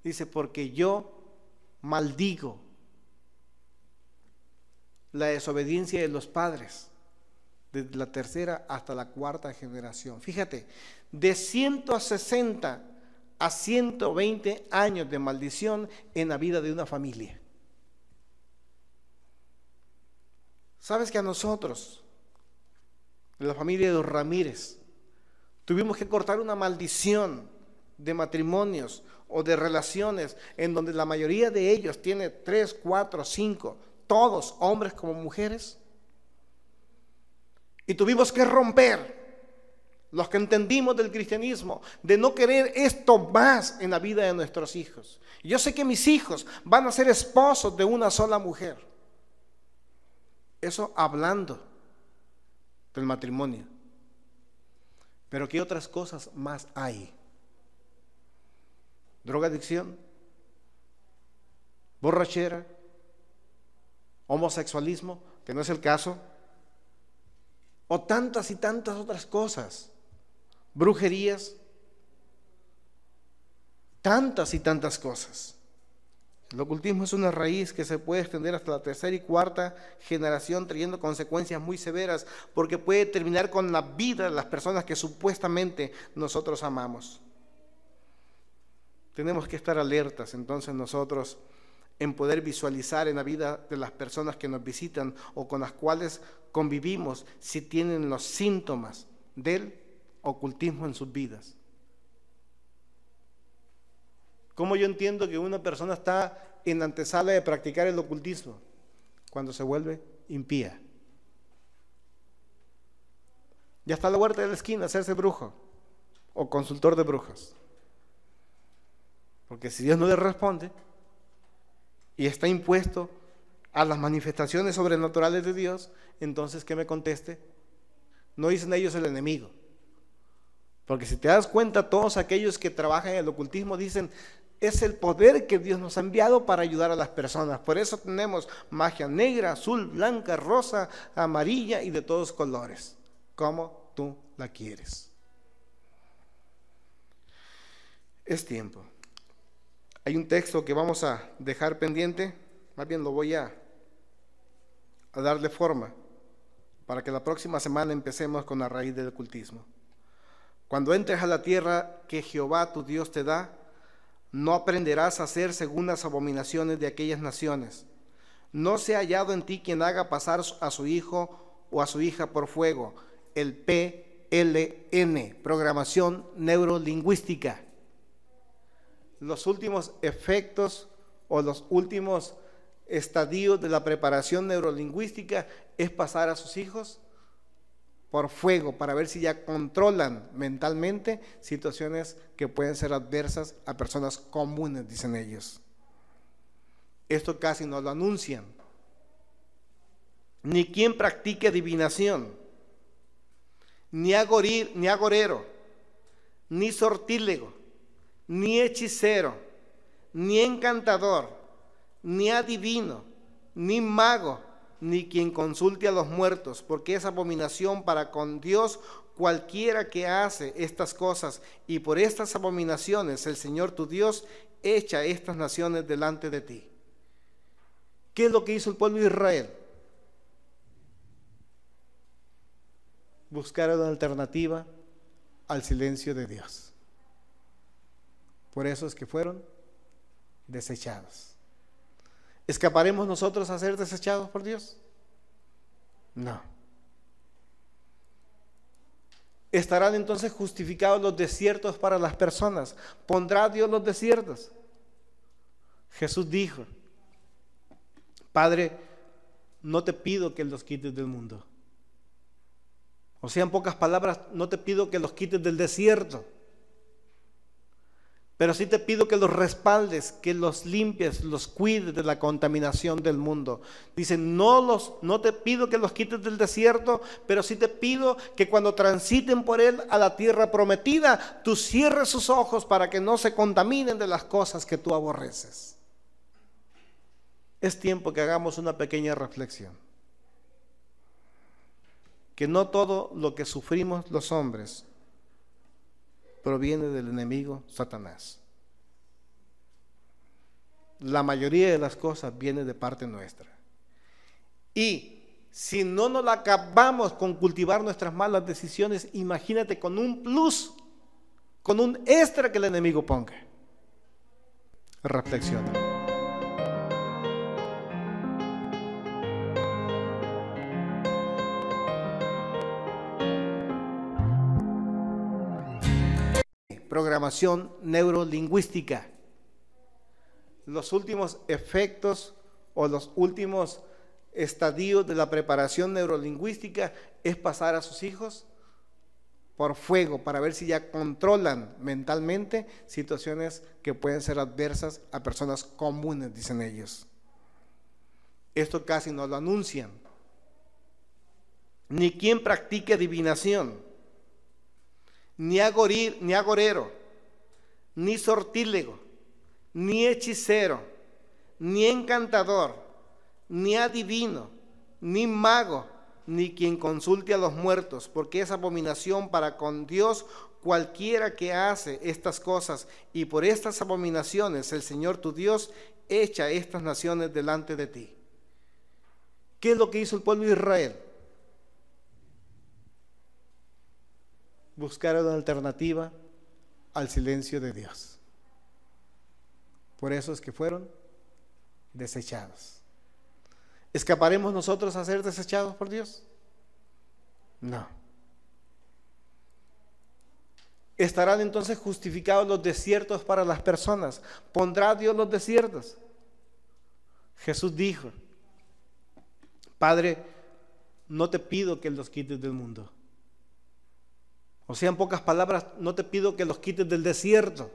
Dice, porque yo maldigo la desobediencia de los padres, desde la tercera hasta la cuarta generación. Fíjate, de 160 a 120 años de maldición en la vida de una familia. ¿Sabes que a nosotros, de la familia de los Ramírez, tuvimos que cortar una maldición de matrimonios o de relaciones en donde la mayoría de ellos tiene 3, 4, 5, todos hombres como mujeres? Y tuvimos que romper, los que entendimos del cristianismo, de no querer esto más en la vida de nuestros hijos. Yo sé que mis hijos van a ser esposos de una sola mujer. Eso hablando del matrimonio. Pero ¿qué otras cosas más hay? Drogadicción, borrachera, homosexualismo, que no es el caso, o tantas y tantas otras cosas, brujerías, tantas y tantas cosas. El ocultismo es una raíz que se puede extender hasta la tercera y cuarta generación, trayendo consecuencias muy severas, porque puede terminar con la vida de las personas que supuestamente nosotros amamos. Tenemos que estar alertas entonces nosotros en poder visualizar en la vida de las personas que nos visitan o con las cuales convivimos si tienen los síntomas del ocultismo en sus vidas. ¿Cómo yo entiendo que una persona está en la antesala de practicar el ocultismo? Cuando se vuelve impía. Ya está a la vuelta de la esquina hacerse brujo o consultor de brujas. Porque si Dios no le responde y está impuesto a las manifestaciones sobrenaturales de Dios, entonces que me conteste. No dicen ellos el enemigo. Porque si te das cuenta, todos aquellos que trabajan en el ocultismo dicen, es el poder que Dios nos ha enviado para ayudar a las personas. Por eso tenemos magia negra, azul, blanca, rosa, amarilla y de todos colores, como tú la quieres. Es tiempo. Hay un texto que vamos a dejar pendiente, más bien lo voy a darle forma, para que la próxima semana empecemos con la raíz del ocultismo. Cuando entres a la tierra que Jehová tu Dios te da, no aprenderás a hacer según las abominaciones de aquellas naciones. No sea hallado en ti quien haga pasar a su hijo o a su hija por fuego. El PLN, programación neurolingüística. Los últimos efectos o los últimos estadios de la preparación neurolingüística es pasar a sus hijos por fuego para ver si ya controlan mentalmente situaciones que pueden ser adversas a personas comunes, dicen ellos. Esto casi no lo anuncian. Ni quien practique adivinación, ni agorero, ni sortílego, ni hechicero, ni encantador, ni adivino, ni mago, ni quien consulte a los muertos, porque es abominación para con Dios cualquiera que hace estas cosas, y por estas abominaciones el Señor tu Dios echa estas naciones delante de ti. ¿Qué es lo que hizo el pueblo de Israel? Buscar una alternativa al silencio de Dios. Por eso es que fueron desechados. ¿Escaparemos nosotros a ser desechados por Dios? No. ¿Estarán entonces justificados los desiertos para las personas? ¿Pondrá Dios los desiertos? Jesús dijo, Padre, no te pido que los quites del mundo. O sea, en pocas palabras, no te pido que los quites del desierto. Pero sí te pido que los respaldes, que los limpies, los cuides de la contaminación del mundo. Dice, no te pido que los quites del desierto, pero sí te pido que cuando transiten por él a la tierra prometida, tú cierres sus ojos para que no se contaminen de las cosas que tú aborreces. Es tiempo que hagamos una pequeña reflexión. Que no todo lo que sufrimos los hombres proviene del enemigo Satanás. La mayoría de las cosas viene de parte nuestra. Y si no nos la acabamos con cultivar nuestras malas decisiones, imagínate con un plus, con un extra que el enemigo ponga. Reflexiona. Programación neurolingüística. Los últimos efectos o los últimos estadios de la preparación neurolingüística es pasar a sus hijos por fuego para ver si ya controlan mentalmente situaciones que pueden ser adversas a personas comunes, dicen ellos. Esto casi no lo anuncian. Ni quien practique adivinación, ni agorero, ni sortílego, ni hechicero, ni encantador, ni adivino, ni mago, ni quien consulte a los muertos, porque es abominación para con Dios cualquiera que hace estas cosas, y por estas abominaciones el Señor tu Dios echa estas naciones delante de ti. ¿Qué es lo que hizo el pueblo de Israel? Buscar una alternativa al silencio de Dios. Por eso es que fueron desechados. ¿Escaparemos nosotros a ser desechados por Dios? No. ¿Estarán entonces justificados los desiertos para las personas? ¿Pondrá Dios los desiertos? Jesús dijo, Padre, no te pido que los quites del mundo. O sea, en pocas palabras, no te pido que los quites del desierto,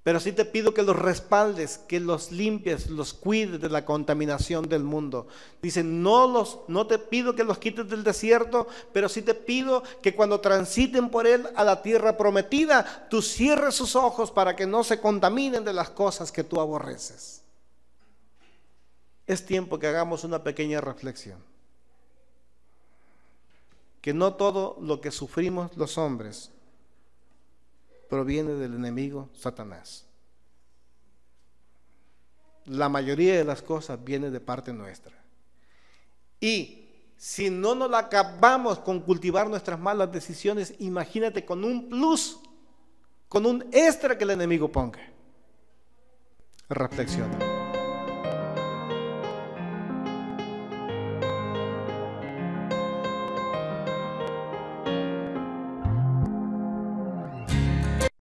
pero sí te pido que los respaldes, que los limpies, los cuides de la contaminación del mundo. Dice, no te pido que los quites del desierto, pero sí te pido que cuando transiten por él a la tierra prometida, tú cierres sus ojos para que no se contaminen de las cosas que tú aborreces. Es tiempo que hagamos una pequeña reflexión. Que no todo lo que sufrimos los hombres proviene del enemigo Satanás. La mayoría de las cosas viene de parte nuestra. Y si no nos la acabamos con cultivar nuestras malas decisiones, imagínate con un plus, con un extra que el enemigo ponga. Reflexiona.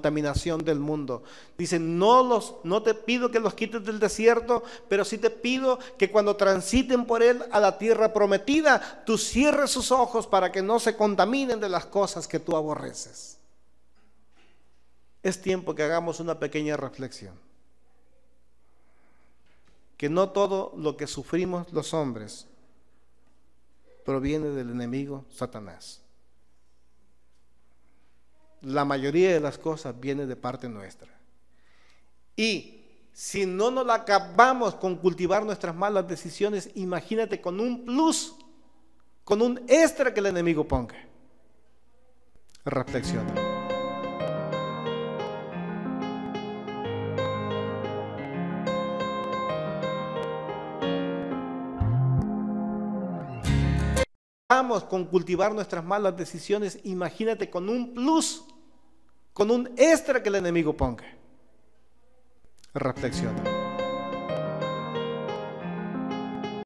Contaminación del mundo. Dice, no te pido que los quites del desierto, pero sí te pido que cuando transiten por él a la tierra prometida, tú cierres sus ojos para que no se contaminen de las cosas que tú aborreces. Es tiempo que hagamos una pequeña reflexión. Que no todo lo que sufrimos los hombres proviene del enemigo Satanás. La mayoría de las cosas viene de parte nuestra. Y si no nos la acabamos con cultivar nuestras malas decisiones, imagínate con un plus, con un extra que el enemigo ponga. Reflexiona. Vamos con cultivar nuestras malas decisiones, imagínate con un plus, con un extra que el enemigo ponga. Reflexiona.